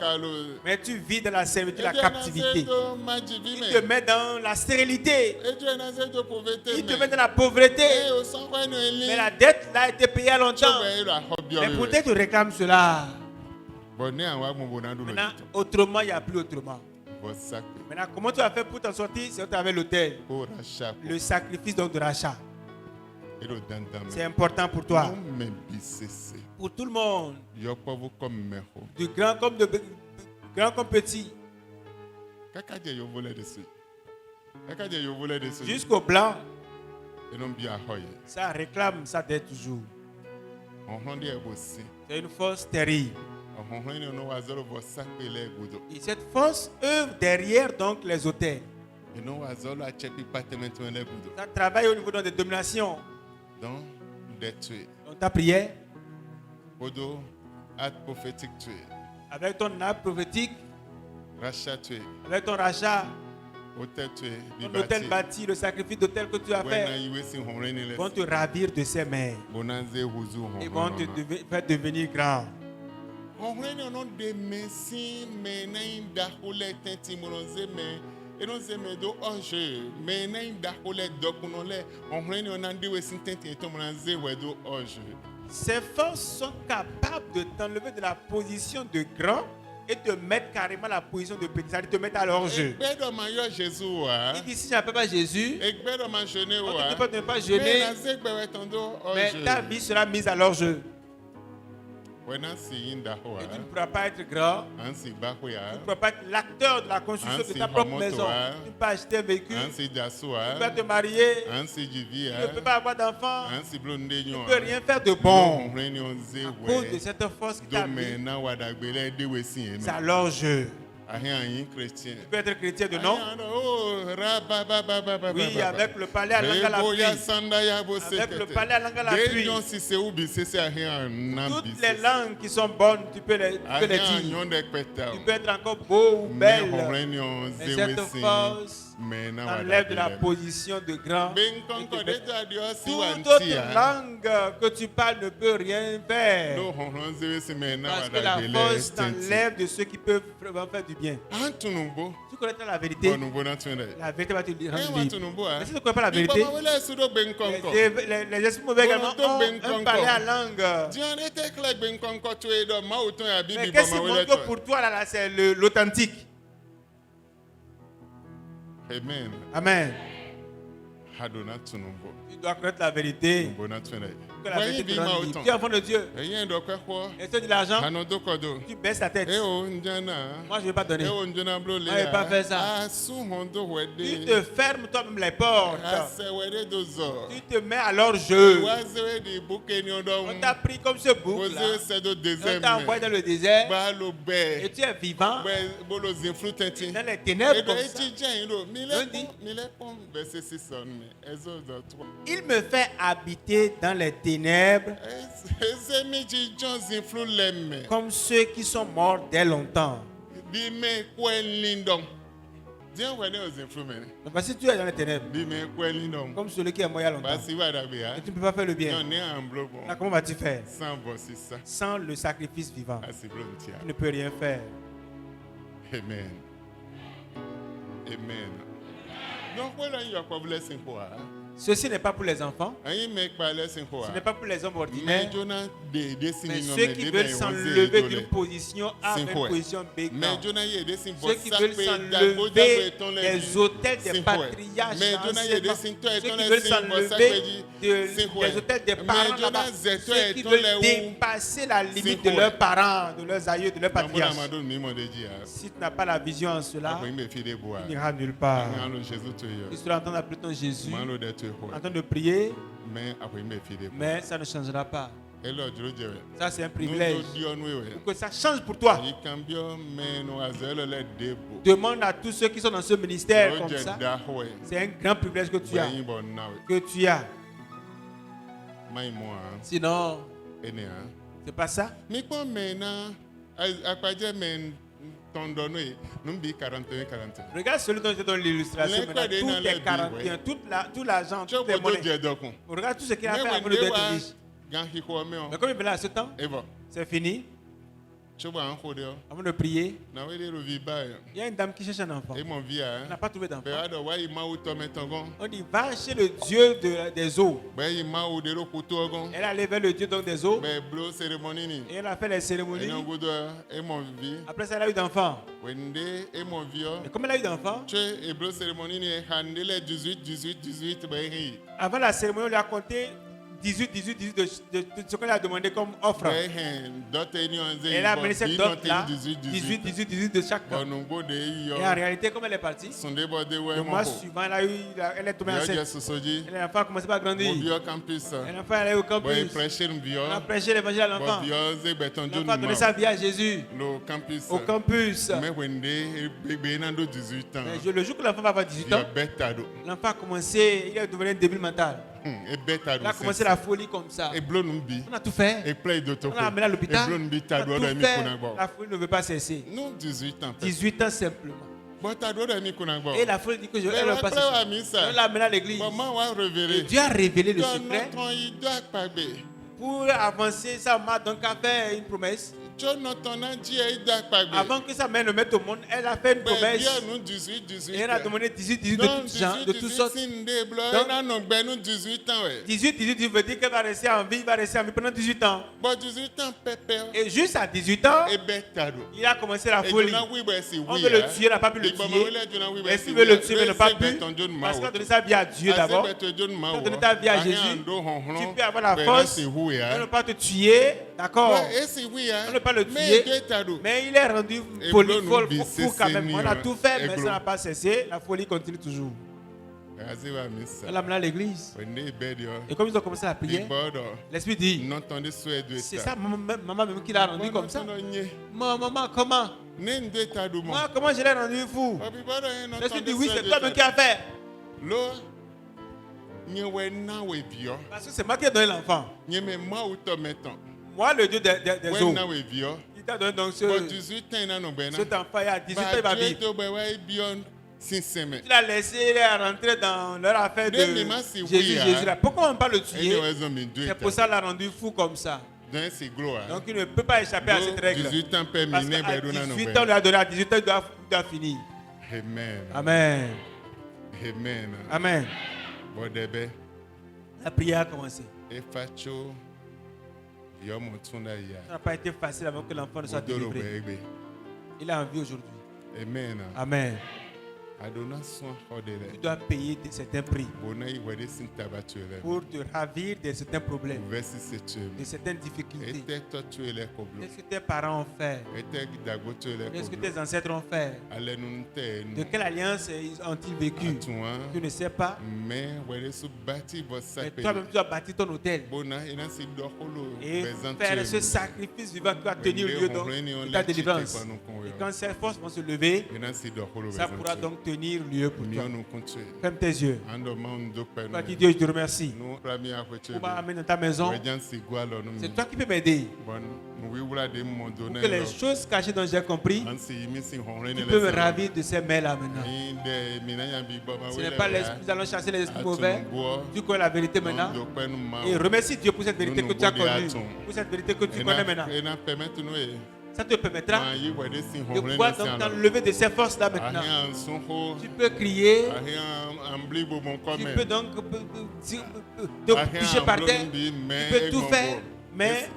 Mais tu vis dans la servitude, la captivité. Il te met dans la stérilité. Il te met dans la pauvreté. Mais la dette là a été payée il y a longtemps. Mais pourtant, tu réclames cela. Maintenant, autrement, il n'y a plus autrement. Maintenant, comment tu as fait pour t'en sortir? C'est au travers de l'autel. Le sacrifice donc de rachat. C'est important pour toi. Pour tout le monde. Du grand comme de grand comme petit. Jusqu'au blanc. Ça réclame sa dette toujours. C'est une force terrible. Et cette force œuvre derrière donc les autels. Ça travaille au niveau des dominations. Dans ta prière, avec ton acte prophétique, avec ton rachat, ton hôtel bâti, le sacrifice d'hôtel que tu as fait, vont te ravir de ses mains et vont te faire devenir grand. On règne au nom de Messi, mais n'inda houle tenti mononze mais et non c'est mais do oje mais n'inda houle dokunole on règne au nom de Wessin tenti et tomonze wedo oje. Ces forces sont capables de t'enlever de la position de grand et te mettre carrément la position de petit, c'est-à-dire te mettre à leur jeu. Egbedo ma yo Jésus wa. Il dit si je n'appelle pas Jésus, Egbedo ma jeûner on wa. ne peut pas Mais jeûner, na zegbewe tondo mais oje. ta vie sera mise à leur jeu. Wena si inda hoa. Et tu ne pourras pas être grand, Ansi bahoya. tu ne pourras pas être l'acteur de la construction de ta Ansi propre homoto, maison. hein. Tu ne peux pas acheter un véhicule, Ansi tu jasua. ne peux pas te marier, Ansi jivia. tu ne peux pas avoir d'enfant, Ansi blonde tu nyo. ne peux rien faire de bon. On règne on ze À cause de we. cette force qui t'a mis, Domena wadagbele de wesi c'est à leur jeu. Ahien un chrétien. Tu peux être chrétien de nom. Oh, rabababababa. Oui, avec le palais à langue à la Reboya pluie. sandaya bo Avec le sekete. palais à langue à la pluie. Deyon si se ubi se se ahien nambi. Toutes les langues qui sont bonnes, tu peux les Ahien dire. nyon de kweta. Tu peux être encore beau ou Mais belle. on règne on Mais ze cette wesi. force Mais na t'enlève de la wadagbele. position de grand. Ben konko de ta dio si Toute wanti. autre langue que tu parles ne peut rien faire. No honron ze wesi mais na Parce que la wadagbele. force t'enlève de ceux qui peuvent vraiment faire du bien. Antunumbo. Tu connaîtras la vérité. Bonumbo na twende. La vérité va te Eh rendre libre. watunumbo ah. Mais si tu ne connais pas la vérité, Wele sudo ben konko. les esprits mauvais également Bon, ont ben un conco. palais à langue. Dion ete klek ben konko tu edo ma uton ya bibi Mais ba qu'est-ce qui ma montre wele que to. pour toi, là, c'est l'authentique? Amen. Amen. Hadona tunumbo. Tu dois connaître la vérité. Numbo na twende. Que la Wayi vérité bi te ma rende libre. uton. Tu es enfant de Dieu. Eyen do kwe ko. Et tu as de l'argent, Hanodo kodo. tu baisses la tête. E o njana. Moi, je ne vais pas donner. E o njana blo le. Moi, je vais pas faire ça. Asu hondo Tu wede. te fermes toi-même les portes. Ase wede dozo. Tu te mets à leur jeu. Wazewe di buke ni odo. On t'a pris comme ce bouc là. Oze se do On dezem. t'a envoyé dans le désert. Ba lo Et be. tu es vivant Bolo zinflu tenti. dans les ténèbres Edo comme ça. eti jen lo. Lundi. Mile pon verset 6 on me. Exode 3. Il me fait habiter dans les ténèbres Eze mi ji jon zinflu lemme. comme ceux qui sont morts dès longtemps. Bi me kwen lindom. Diyan wene o zinflu mene. Donc, si tu es dans les ténèbres, Bi me kwen lindom. comme celui qui est mort il y a longtemps, Basi wada be ya. et tu ne peux pas faire le bien, Yon ne an blo bon. là, comment vas-tu faire? Sans voici ça. Sans le sacrifice vivant, Asi blo ntia. tu ne peux rien faire. Amen. Amen. Donc voilà your blessing for. Ceci n'est pas pour les enfants, Ayi make by blessing for. ce n'est pas pour les hommes Mais ordinaires, Jonah de mais singing ceux qui veulent s'enlever d'une position A vers une position B. Mais Jonah ye de sing Ceux qui veulent s'enlever des hôtels des patriarches Mais Jonah ye de anciennement. sing toi et Ceux ton qui veulent s'enlever des hôtels des Mais parents Jonah là-bas. zeto Ceux et qui ton veulent le dépasser la limite de Sinko. leurs parents, de leurs aïeux, de leurs Pamona patriarches. madon mi mo de ji. Si tu n'as pas la vision en cela, Apo imbe fi de boa. tu n'iras nulle part. Ngalo Jésus to yo. Tu seras en train d'appeler ton Jésus, Malo de to en ho. train de prier, Mais apo imbe fi de boa. mais ça ne changera pas. Elo juro jewe. Ça, c'est un Nous privilège. di on we. Pour que ça change pour toi. Ikambio meno azelo le debo. Demande à tous ceux qui sont dans ce ministère comme Roger ça. Dahoe. C'est un grand privilège que tu as. Bayin bon nawe. Que tu as. Mai mo Sinon, ene a. c'est pas ça. Mi po mena akpaje men tondono e numbi 41. Regarde celui dont je te donne l'illustration. Les maintenant. codes dans Tout les est 41, tout l'argent, toutes les Chobo do monnaies. je dokun. Regarde tout ce qu'il a fait Mais avant when de they devenir wa riche. gan hiko me on. Mais comme il venait à ce temps, Evo. c'est fini. Chobo an khode o. Avant de prier, Na we de rovi ba yo. il y a une dame qui cherche un enfant. E mon via. Elle n'a pas trouvé d'enfant. Be ado wa i ma u to metongon. On dit, va chez le Dieu des eaux. Be i ma u de ro kuto ogon. Elle est allée vers le Dieu donc des eaux. Be blo cérémonie ni. Et elle a fait les cérémonies. Eno godo e mon vi. Après ça, elle a eu d'enfants. Wende e mon vi o. Et comme elle a eu d'enfants, Che e blo cérémonie ni handele 18 be ri. avant la cérémonie, on lui a compté 18 de ce qu'on lui a demandé comme offre. Be hen dote ni onze. Et elle a amené cette dot-là, 18. 18 de chaque camp. Bonungo de yo. Et en réalité, comme elle est partie, Sonde bo de we le mo mois ko. suivant, elle est tombée Yo enceinte. je sosoji. Et l'enfant a commencé à grandir. Mo bio campus. Et l'enfant est allé au Bo campus. prêcher bio. On a prêché l'évangile à l'enfant. Bo bio ze beton L'enfant a donné sa vie à Jésus Lo campus. au campus. Mais wende be na do 18 ans. Mais le jour que l'enfant va avoir 18 Yo ans, beta do. l'enfant a commencé, il est devenu un débile mental. E beta do. Il a commencé la folie comme ça. E blo numbi. On a tout fait. E play do to. On l'a amené à l'hôpital. E blo numbi On ta a do tout da mi fait. kuna gbo. La folie ne veut pas cesser. Non 18 ans. 18 ans simplement. Bo ta do da mi kuna gbo. Et la folie dit que je Mais elle ne veut ouais, pas après, ouais, cesser. mis ça. On l'a amené à l'église. Maman wa Et révélé. Dieu a révélé le Dans secret. notre il doit pas be. Pour avancer, ça m'a donc à faire une promesse. Jonathan a dit à Ida Pagbe. Avant que sa mère le mette au monde, elle a fait une promesse. Bien nous 18. Et elle a demandé 18 de toutes sortes. 18 ans. 18 veut dire qu'elle va rester en vie, pendant 18 ans. Bon 18 ans pépé. Et juste à 18 ans, il a commencé la folie. On veut le tuer, il n'a pas pu le tuer. Est-ce qu'il veut le tuer, mais il n'a pas pu? Parce qu'il a donné sa vie à Dieu d'abord. Il a donné ta vie à Jésus. Tu peux avoir la force. On ne peut pas te tuer. D'accord? On ne peut pas le tuer. Mais il est rendu fou quand même. On a tout fait, mais ça n'a pas cessé. La folie continue toujours. Elle a mené à l'église. Et comme ils ont commencé à prier, l'Esprit dit, c'est ça, maman même qui l'a rendu comme ça. Maman, comment? Moi, comment je l'ai rendu fou? L'Esprit dit, oui, c'est toi même qui as fait. Parce que c'est moi qui ai donné l'enfant. Moi, le Dieu des eaux. Il t'a donné donc cet enfant, il a 18 ans, il va vivre. Tu l'as laissé, il est rentré dans leur affaire de Jésus. Pourquoi on ne peut pas le tuer? C'est pour ça qu'il l'a rendu fou comme ça. Donc il ne peut pas échapper à cette règle. Parce qu'à 18 ans, on lui a donné, à 18 ans, il doit finir. Amen. Amen. La prière a commencé. Ça n'a pas été facile avant que l'enfant ne soit délivré. Il est en vie aujourd'hui. Amen. Tu dois payer certains prix pour te ravir de certains problèmes, de certaines difficultés. Qu'est-ce que tes parents ont fait? Qu'est-ce que tes ancêtres ont fait? De quelle alliance ont-ils vécu? Tu ne sais pas. Mais toi-même, tu dois bâtir ton hôtel et faire ce sacrifice vivant qui va tenir lieu de ta délivrance. Et quand ces forces vont se lever, ça pourra donc tenir lieu pour toi. Ferme tes yeux. Toi qui Dieu, je te remercie. On va amener dans ta maison. C'est toi qui peux m'aider. Pour que les choses cachées dont j'ai compris, tu peux me ravir de ces mains-là maintenant. Ce n'est pas l'esprit, nous allons chasser les esprits mauvais. Tu connais la vérité maintenant. Et remercie Dieu pour cette vérité que tu as connue. Pour cette vérité que tu connais maintenant. Ça te permettra de pouvoir donc t'enlever de ces forces-là maintenant. Tu peux crier. Tu peux donc te coucher par terre. Tu peux tout faire. Mais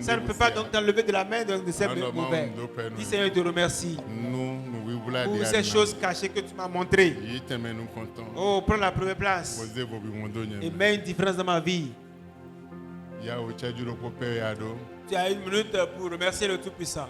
ça ne peut pas donc t'enlever de la main de ces mauvais. Dis Seigneur, je te remercie pour ces choses cachées que tu m'as montrées. Oh, prends la première place et mets une différence dans ma vie. Tu as une minute pour remercier le Tout-Puissant.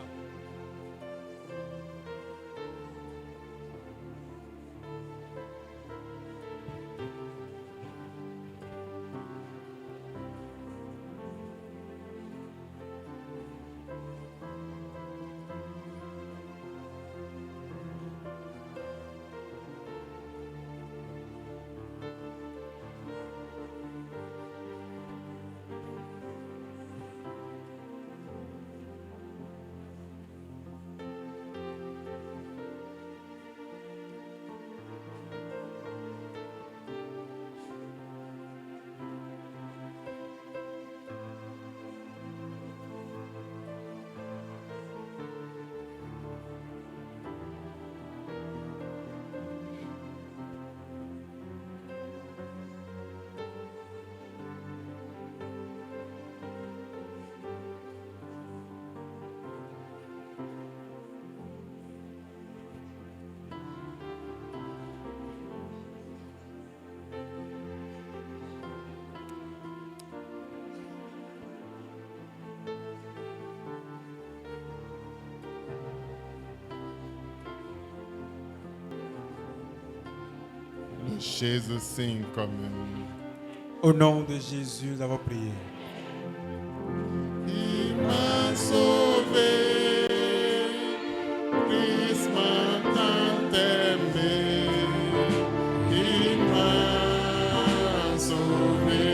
Jésus signe comme. Au nom de Jésus, nous avons prié. Il m'a sauvé, Christ m'a tant aimé. Il m'a sauvé.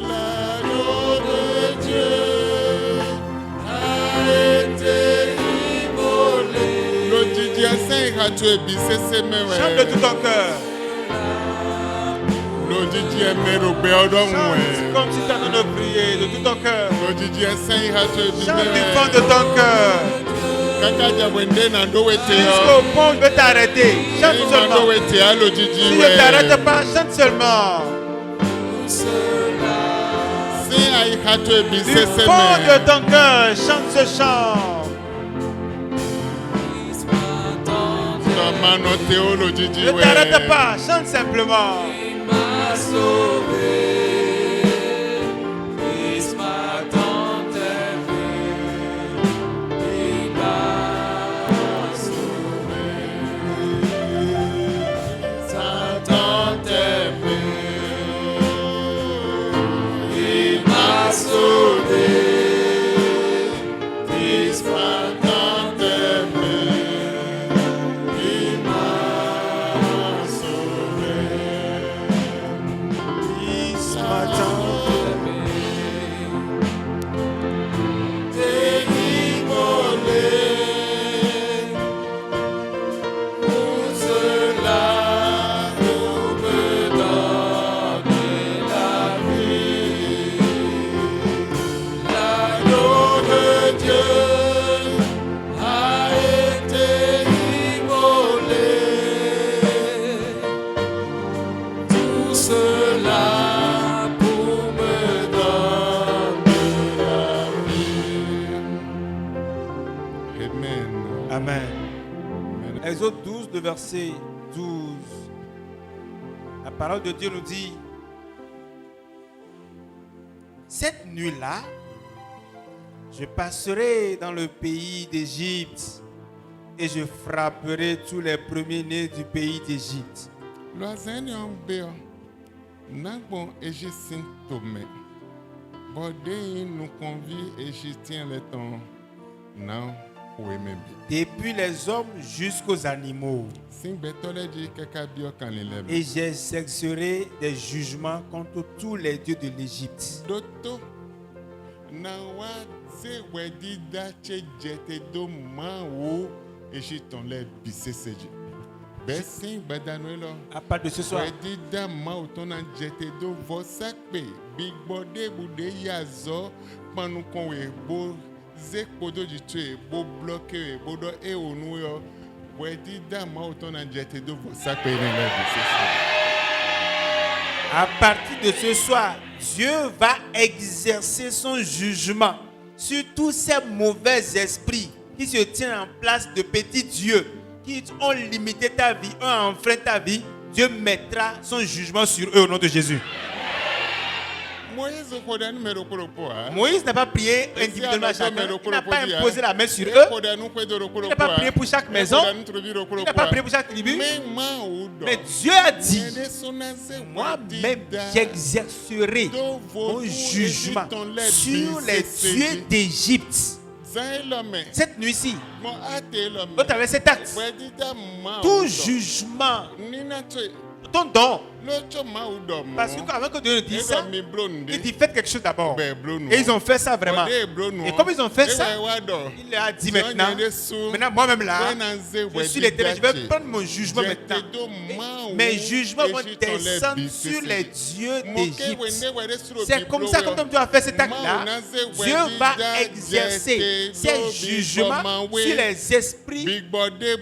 L'agneau de Dieu a été immolé. Le Dieu saint a tué. Chante de tout ton cœur. Le lójijì ẹ̀mẹ́rò gbé ọdún Chante ẹ̀. comme si tu es en train de prier de tout ton cœur. Lójijì ẹsẹ̀ ìhà tó ebi Chante du bẹ́ẹ̀. fond de ton cœur. Kaka jabwende na ndo wete yo. Jusqu'au point où je vais t'arrêter. Chante Ema ndo seulement. wete ya lójijì Si je ne wẹ̀. t'arrête pas, chante seulement. Sí àyíká tó ebi Du sẹ́sẹ́ fond de mẹ́. ton cœur, chante ce chant. Tọ́mánà tẹ ó lójijì Ne wẹ̀. t'arrête pas, chante simplement. Tant aimé, il m'a sauvé. Fils m'a tant aimé, il m'a sauvé. Ce matin, Amen. Amen. Exode 12, le verset 12. La parole de Dieu nous dit, cette nuit-là, je passerai dans le pays d'Égypte et je frapperai tous les premiers-nés du pays d'Égypte. Loisani ọ̀nbẹ́ ọ, nagbọn Égyptien tòmẹ̀, bọ́dé yìí nùkàn bí Égyptien lẹ́tàn náà òwe mẹ́bi. Depuis les hommes jusqu'aux animaux. Síngbẹ́tọ́lẹ́dì kẹ́kẹ́ bí ọkàn nílẹ̀ bí. Et j'exercerai des jugements contre tous les dieux de l'Égypte. Dótó náà wá zéwẹ́ dídá tse jẹ́tẹ́ dó máa wo Égyptien lẹ́ bí sẹ́sẹ́jì. Bẹ́ẹ̀ sí gbẹdánù yìí lọ. À part de ce soir, Wẹ́ dídá máa tó náà jẹ́tẹ́ dó vọ́ sápè bí gbọ́dé ibùdó yà zọ́ pọnukàn wẹ̀ bó zékpodó jìtú yẹ bó blọ́kẹ́ yẹ bó dọ́ éwònú yọ. Wẹ́ dídá máa tó náà jẹ́tẹ́ dó vọ́ sápè ní lẹ́ bí sẹ́sẹ́jì. à partir de ce soir, Dieu va exercer son jugement sur tous ces mauvais esprits qui se tiennent en place de petits dieux, qui ont limité ta vie, ont enfreint ta vie. Dieu mettra son jugement sur eux au nom de Jésus. Moïse kódà numéro kúròpó a. Moïse n'a pas prié individuellement à chacun. Il n'a pas imposé la main sur eux. Il n'a pas prié pour chaque maison. Il n'a pas prié pour chaque tribu. Mais Dieu a dit, moi-même, j'exercerai mon jugement sur les dieux d'Égypte. Cette nuit-ci, au travers de cet acte, tout jugement, ton don, parce qu'avant que Dieu dise ça, il dit faites quelque chose d'abord. Et ils ont fait ça vraiment. Et comme ils ont fait ça, il a dit maintenant moi-même là, je suis l'Éternel, je vais prendre mon jugement maintenant. Et mes jugements vont descendre sur les dieux d'Égypte. C'est comme ça, comme tu as fait cet acte-là, Dieu va exercer ses jugements sur les esprits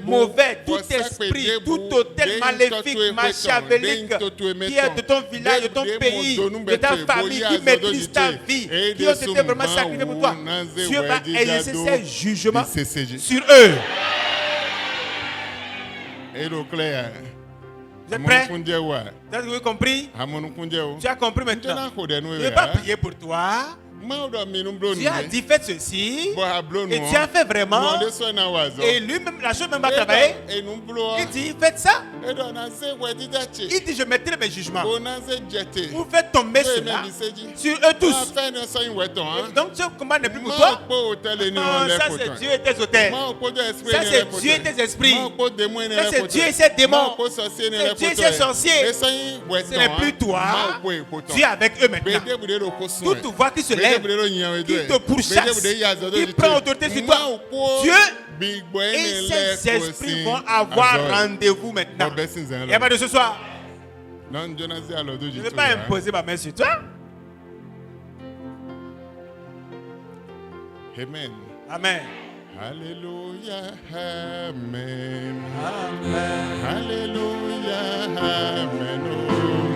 mauvais, tout esprit, tout hôtel maléfique, machiavélique, qui est de ton village, de ton pays, de ta famille, qui maîtrise ta vie, qui ont été vraiment sacrifiés pour toi. Dieu va exercer ses jugements sur eux. Vous êtes prêts? Vous avez compris? Tu as compris maintenant? Je ne vais pas prier pour toi. Tu as dit faites ceci et tu as fait vraiment et lui-même la chose même va travailler. Il dit faites ça. Il dit je mettrai mes jugements. Vous faites tomber cela sur eux tous. Donc ce combat n'est plus pour toi. Non, ça c'est Dieu et tes autels. Ça c'est Dieu et tes esprits. Ça c'est Dieu et ses démons. C'est Dieu et ses sorciers. Ce n'est plus toi. Tu es avec eux maintenant. Toute voix qui se lève, qui te pourchasse, qui prend autorité sur toi, Dieu et ses esprits vont avoir rendez-vous maintenant. Il n'y a pas de ce soir. Non, Jonas, alors, Je ne vais pas imposer ma main sur toi. Amen. Amen. Hallelujah. Amen. Amen. Hallelujah. Amen. Oh.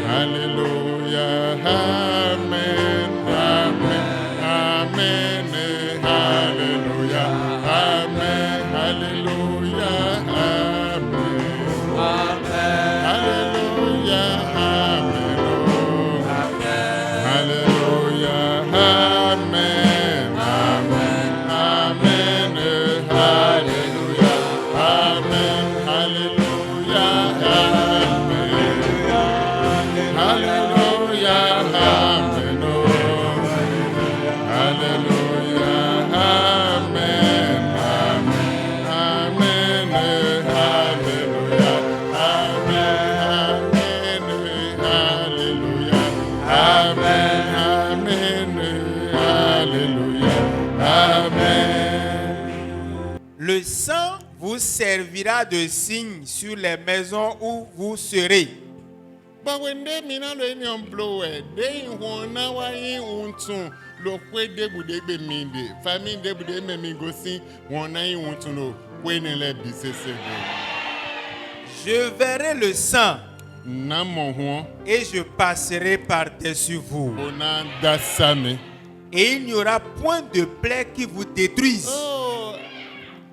Hallelujah. Amen. Amen. Amen. Hallelujah. Amen. Hallelujah. Amen. Hallelujah. Amen. Oh. Hallelujah. Amen. Amen. Amen. Hallelujah. Amen. Hallelujah. Amen. Hallelujah. Amen. Oh. Hallelujah. Amen. Amen. Amen. Hallelujah. Amen. Amen. Hallelujah. Amen. Amen. Hallelujah. Amen. Le sang vous servira de signe sur les maisons où vous serez. But when they mean all any on blow, they won't know why you to look where they would be mean. Family they would me go see one I want to know when they let this say. Je verrai le sang Namon et je passerai par-dessus vous. Ona dasame. Et il n'y aura point de plaie qui vous détruise. Oh,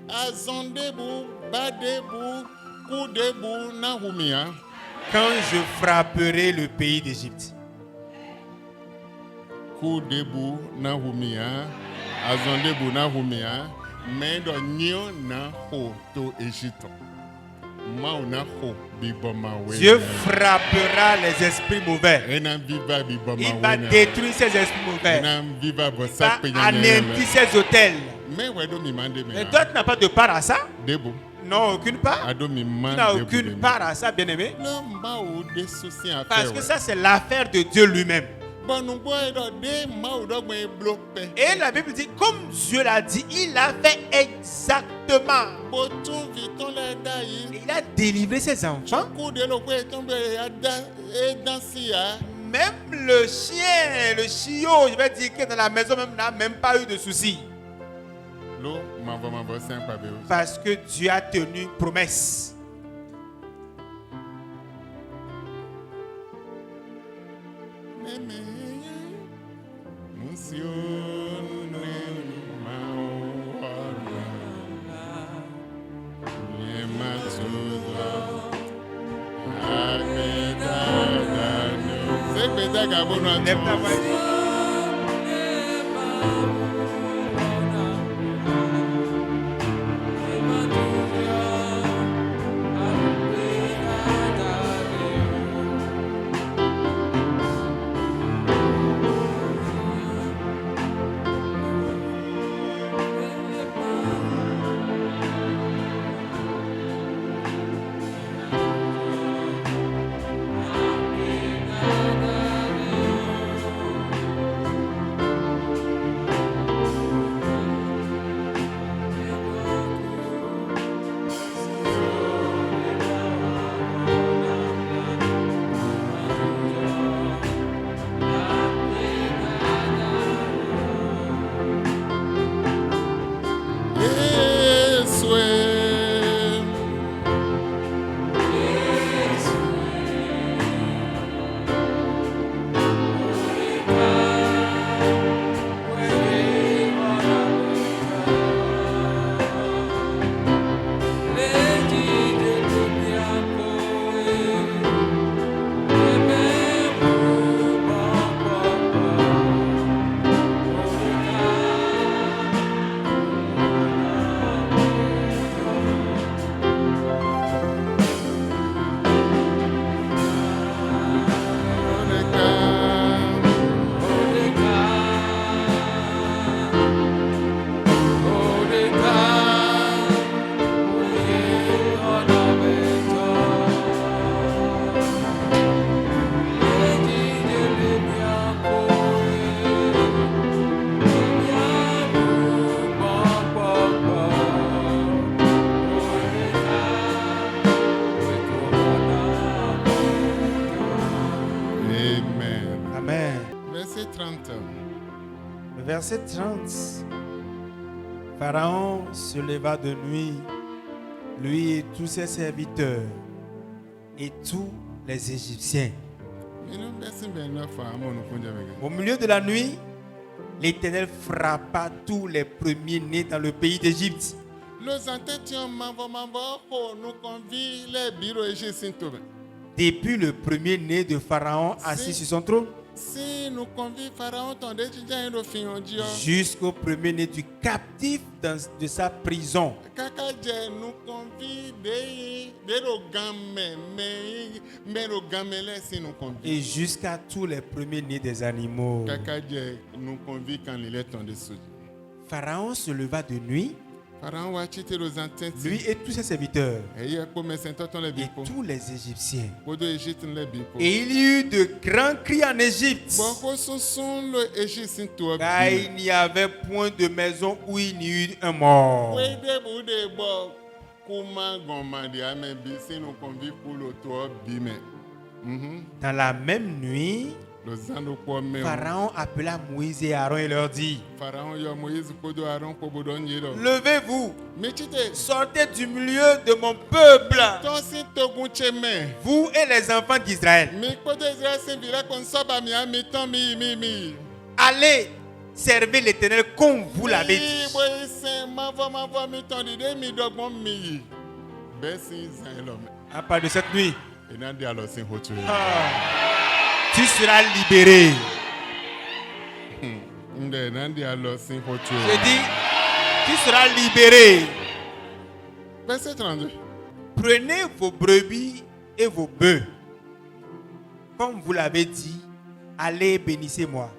azondebu, badebu, kudebu, nahumia. Quand je frapperai le pays d'Égypte. Kudebu, nahumia. Azondebu, nahumia. Mais do nyo na ho to Égypte. Dieu frappera les esprits mauvais. Il va détruire ces esprits mauvais. Il va anéantir ces hôtels. Mais toi, tu n'as pas de part à ça? Non, aucune part. Tu n'as aucune part à ça, bien-aimé. Parce que ça, c'est l'affaire de Dieu lui-même. Et la Bible dit, comme Dieu l'a dit, il a fait exactement. Il a délivré ses enfants. Même le chien, le chiot, je vais dire que dans la maison même n'a même pas eu de soucis. Parce que Dieu a tenu une promesse. 30. Le verset 30. Pharaon se leva de nuit, lui et tous ses serviteurs, et tous les Égyptiens. Au milieu de la nuit, l'Éternel frappa tous les premiers-nés dans le pays d'Égypte. Depuis le premier-né de Pharaon assis sur son trône, jusqu'au premier-né du captif de sa prison. Et jusqu'à tous les premiers-nés des animaux. Pharaon se leva de nuit, lui et tous ses serviteurs, et tous les Égyptiens. Et il y eut de grands cris en Égypte, car il n'y avait point de maison où il n'y eut un mort. Dans la même nuit, Pharaon appela Moïse et Aaron et leur dit: levez-vous, sortez du milieu de mon peuple, vous et les enfants d'Israël. Allez servir l'Éternel comme vous l'avez dit. À part de cette nuit, tu seras libéré. Je dis, tu seras libéré. Verset 32. Prenez vos brebis et vos bœufs, comme vous l'avez dit, allez bénissez-moi.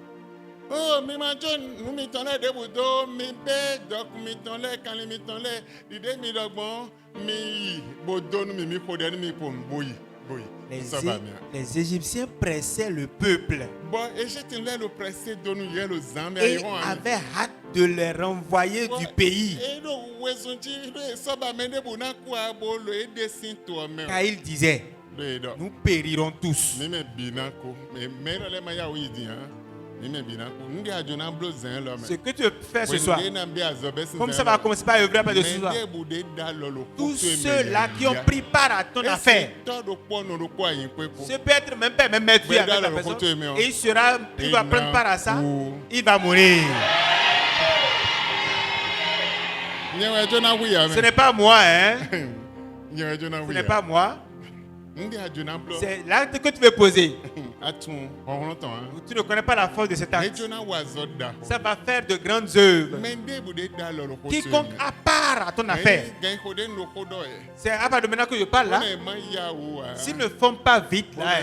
Oh, mi ma jo nu mi tan le debudo mi be dok mi tan le kan mi tan le dide mi dogbon mi bodo nu mi kode nu mi pom boyi. Les Égyptiens pressaient le peuple et avaient hâte de les renvoyer du pays. Car ils disaient: nous périrons tous. Ce que tu veux faire ce soir, comme ça va commencer par œuvrer après de ce soir, tous ceux-là qui ont pris part à ton affaire, ce peut être même père, même maître avec la personne, et il va prendre part à ça, il va mourir. Ce n'est pas moi, hein? Ce n'est pas moi. C'est l'acte que tu veux poser. Tu ne connais pas la force de cet acte. Ça va faire de grandes œuvres. Quiconque a part à ton affaire, c'est à partir de maintenant que je parle là. S'ils ne font pas vite là,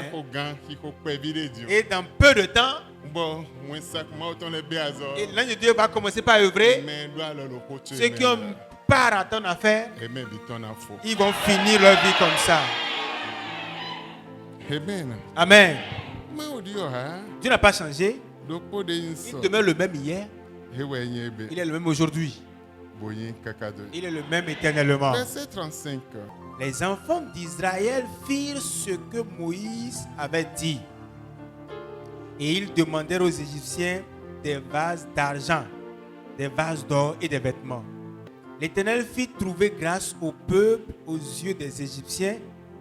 et dans peu de temps, et l'ange de Dieu va commencer par œuvrer. Ceux qui ont part à ton affaire, ils vont finir leur vie comme ça. Amen. Dieu n'a pas changé. Il demeure le même hier. Il est le même aujourd'hui. Il est le même éternellement. Verset 35. Les enfants d'Israël firent ce que Moïse avait dit. Et ils demandèrent aux Égyptiens des vases d'argent, des vases d'or et des vêtements. L'Éternel fit trouver grâce au peuple aux yeux des Égyptiens,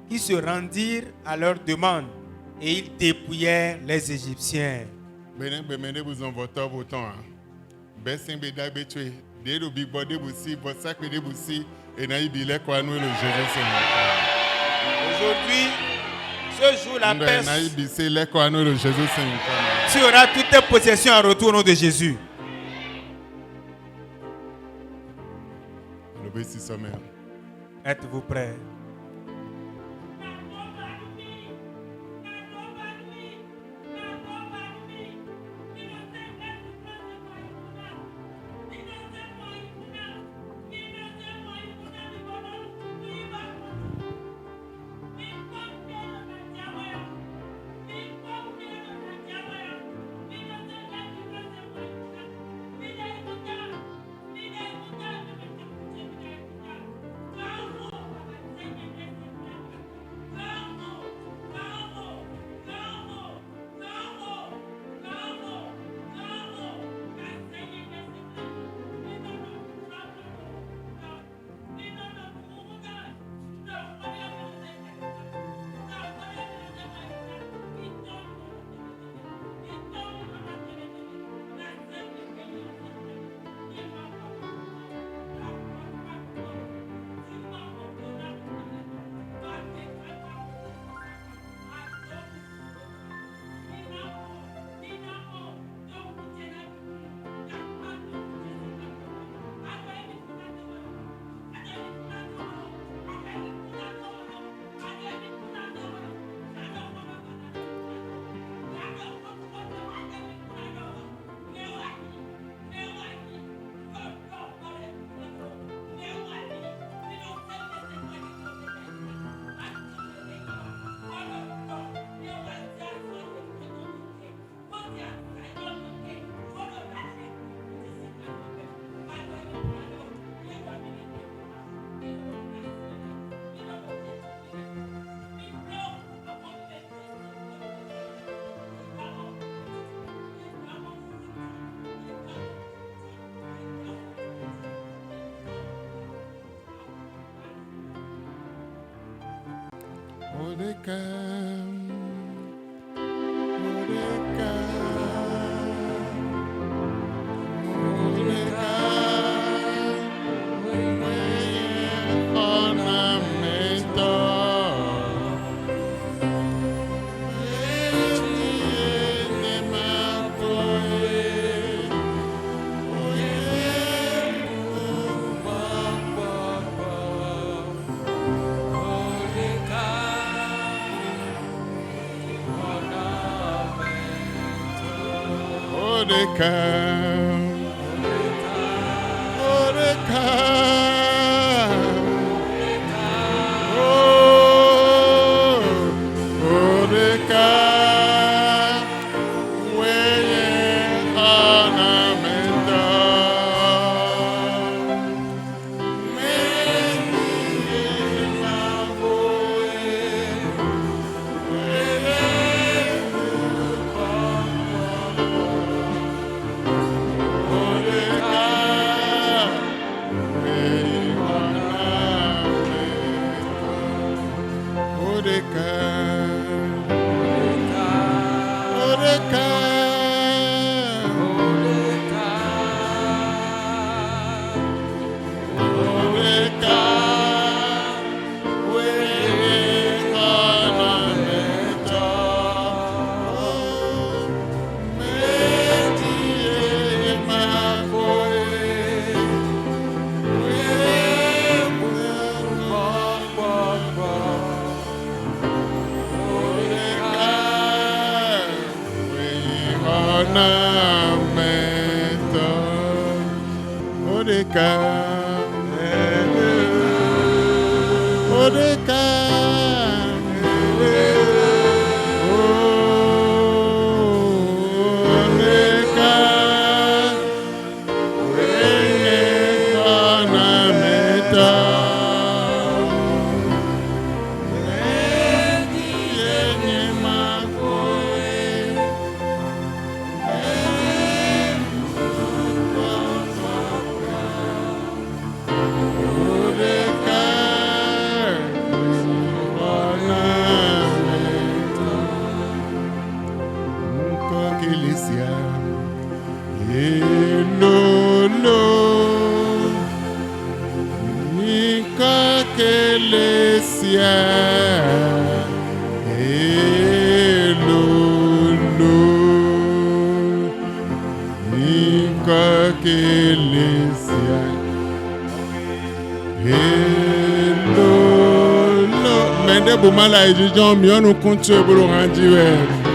qui se rendirent à leur demande, et ils dépouillèrent les Égyptiens. Aujourd'hui, ce jour, la paix, tu auras toutes tes possessions en retour au nom de Jésus. Êtes-vous prêts?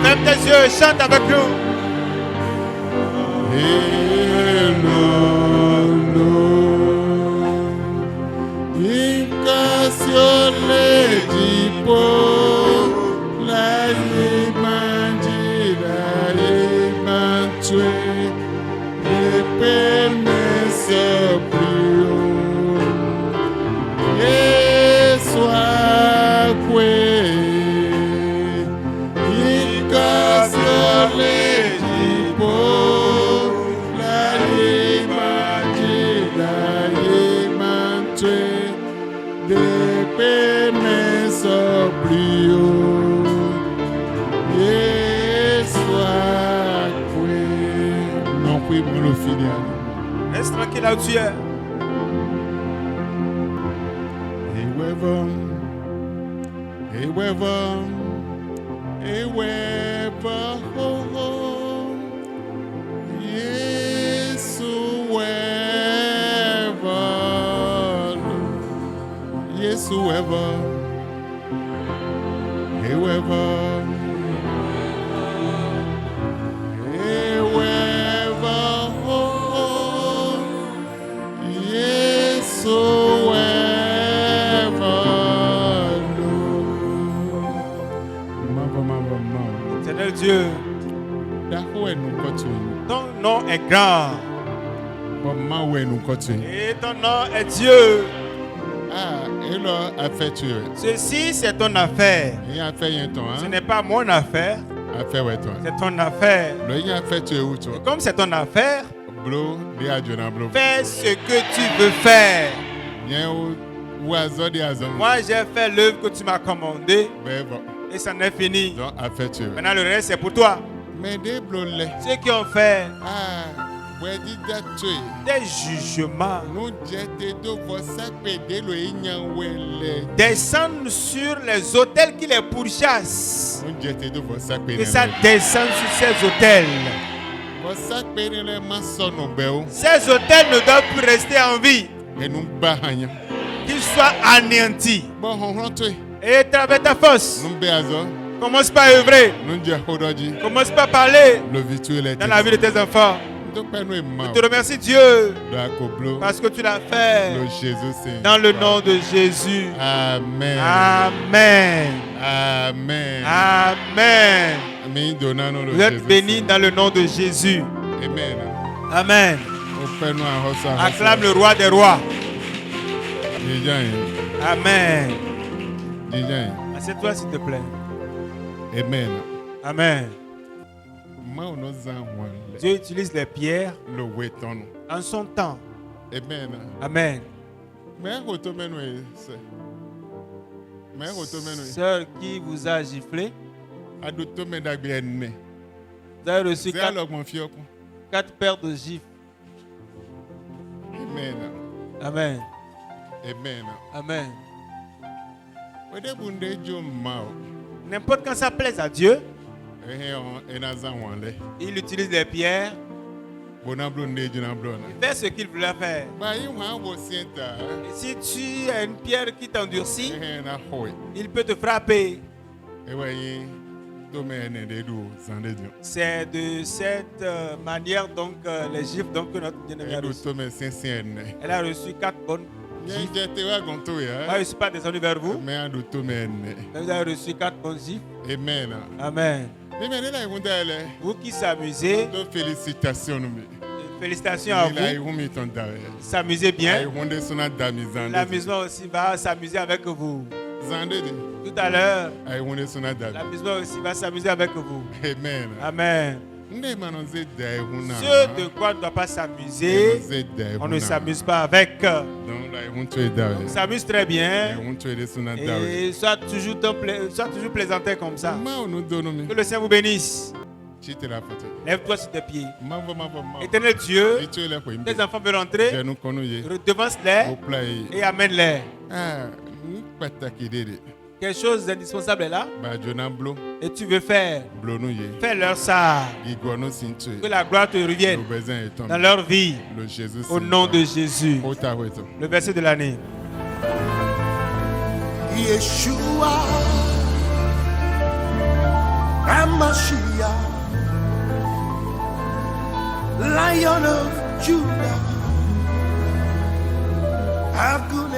Ferme tes yeux et chante avec nous. Reste tranquille là où tu es. Éternel Dieu, ton nom est grand et ton nom est Dieu. Ceci c'est ton affaire. Ce n'est pas mon affaire. C'est ton affaire. Et comme c'est ton affaire, fais ce que tu veux faire. Wazɔ de azɔ. Moi, j'ai fait l'œuvre que tu m'as commandée Bɛɛ bɔ. et ça en est fini. Donc afɛ tu. Maintenant, le reste, c'est pour toi. Mɛ de blo lɛ. Ceux qui ont fait Bɔdi da to ye. des jugements, Nu jɛ te do vɔ sakpe de lo ye nyawɛlɛ. descendent sur les autels qui les pourchassent. Nu jɛ te do vɔ sakpe Que ça descende sur ces autels. Vɔ sakpe de lɛ ma sɔnnu bɛ o. Ces autels ne doivent plus rester en vie. Enu ba hanya. Qu'ils soient anéantis. Bɔn hɔnhɔn to ye. Et travaille ta force. Nu bɛ azɔ. Commence par œuvrer. Nu jɛ hodɔji. Commence par parler Le vitu lɛ dans la vie de tes enfants. N tó pɛ nu ye ma Je o. te remercie Dieu Do akoblo. parce que tu l'as fait Le Jésus c'est. dans le nom de Jésus. Amen. Amen. Amen. Amen. Ami donnant le Vous êtes Jésus. bénis dans le nom de Jésus. Amen. Amen. O pɛ nu ahɔsɔ. Acclame le roi des rois. Jíjà yẹn. Amen. Jíjà yẹn. Assieds-toi s'il te plaît. Amen. Amen. Maaw no zan wɔn lɛ. Dieu utilise les pierres Le wé tɔnu. en son temps. Amen. Amen. Mɛ ko to mɛnu ye sɛ. Mɛ ko to mɛnu ye. Sœur qui vous a giflé, A do to mɛ dagbe ɛnɛ. vous avez reçu Sɛ 4 alɔgbɔn fiɔkun. paires de gifles. Amen. Amen. Amen. Amen. O de bu nde jo ma o. N'importe quand ça plaise à Dieu, Ena zan wɔn lɛ. il utilise les pierres. Bona blo nde jo na blo na. Il fait ce qu'il voulait faire. Ba yi wɔn awɔ siɛ ta. Et si tu as une pierre qui t'endurcit, Na xɔ ye. il peut te frapper. Ewa yi to mɛ ɛnɛ de do zan de dio. C'est de cette manière donc les gifles donc, que notre bien-aimé a Edo reçu. to mɛ sinsin ɛnɛ. Elle a reçu 4 bonnes Nye gifles. jɛ te wa gɔn to Moi, ya. je ne suis pas descendu vers vous, Mɛ a do to mɛ ɛnɛ. mais vous avez reçu 4 bonnes gifles. Amen. Amen. Mímɛ ne la ihun da yɛ lɛ. Vous qui s'amusez, To félicitations nu mi. félicitations à Ni la vous. ihun mi tɔn da yɛ. S'amusez A bien. ihun de suna da mi zan de. L'amusement aussi va s'amuser avec vous. Zan de de. Tout à l'heure, A ihun de suna da mi. l'amusement aussi va s'amuser avec vous. Amen. Amen. Nde ma no ze da ihun na. Ce de quoi on ne doit pas s'amuser, Ze da ihun na. on ne s'amuse pas avec. Donc la ihun to ye da On yɛ. s'amuse très bien Ihun to ye de suna da yɛ. et sois toujours plaisantin comme ça. Ma o nu do nu mi. Que le Seigneur vous bénisse. Ci te la fɔtɔ. Lève-toi sur tes pieds. Ma fɔ ma fɔ ma. Éternel Dieu, I to ye lɛ ko yi. tes enfants veulent entrer, Jɛnu kɔnu ye. O devance-les pla ye. et amène-les. N pàtàkì de de. Quelque chose d'indispensable est là Ba jona blo. et tu veux faire. Blo nu ye. Fais-leur ça. Igɔnu sin to ye. Que la gloire te Le revienne besoin est dans tombé. leur vie. Le Jésus. Au nom de Jésus. Ota weto. Le verset de l'année. Yeshua, Hamashiach, Lion of Judah, have good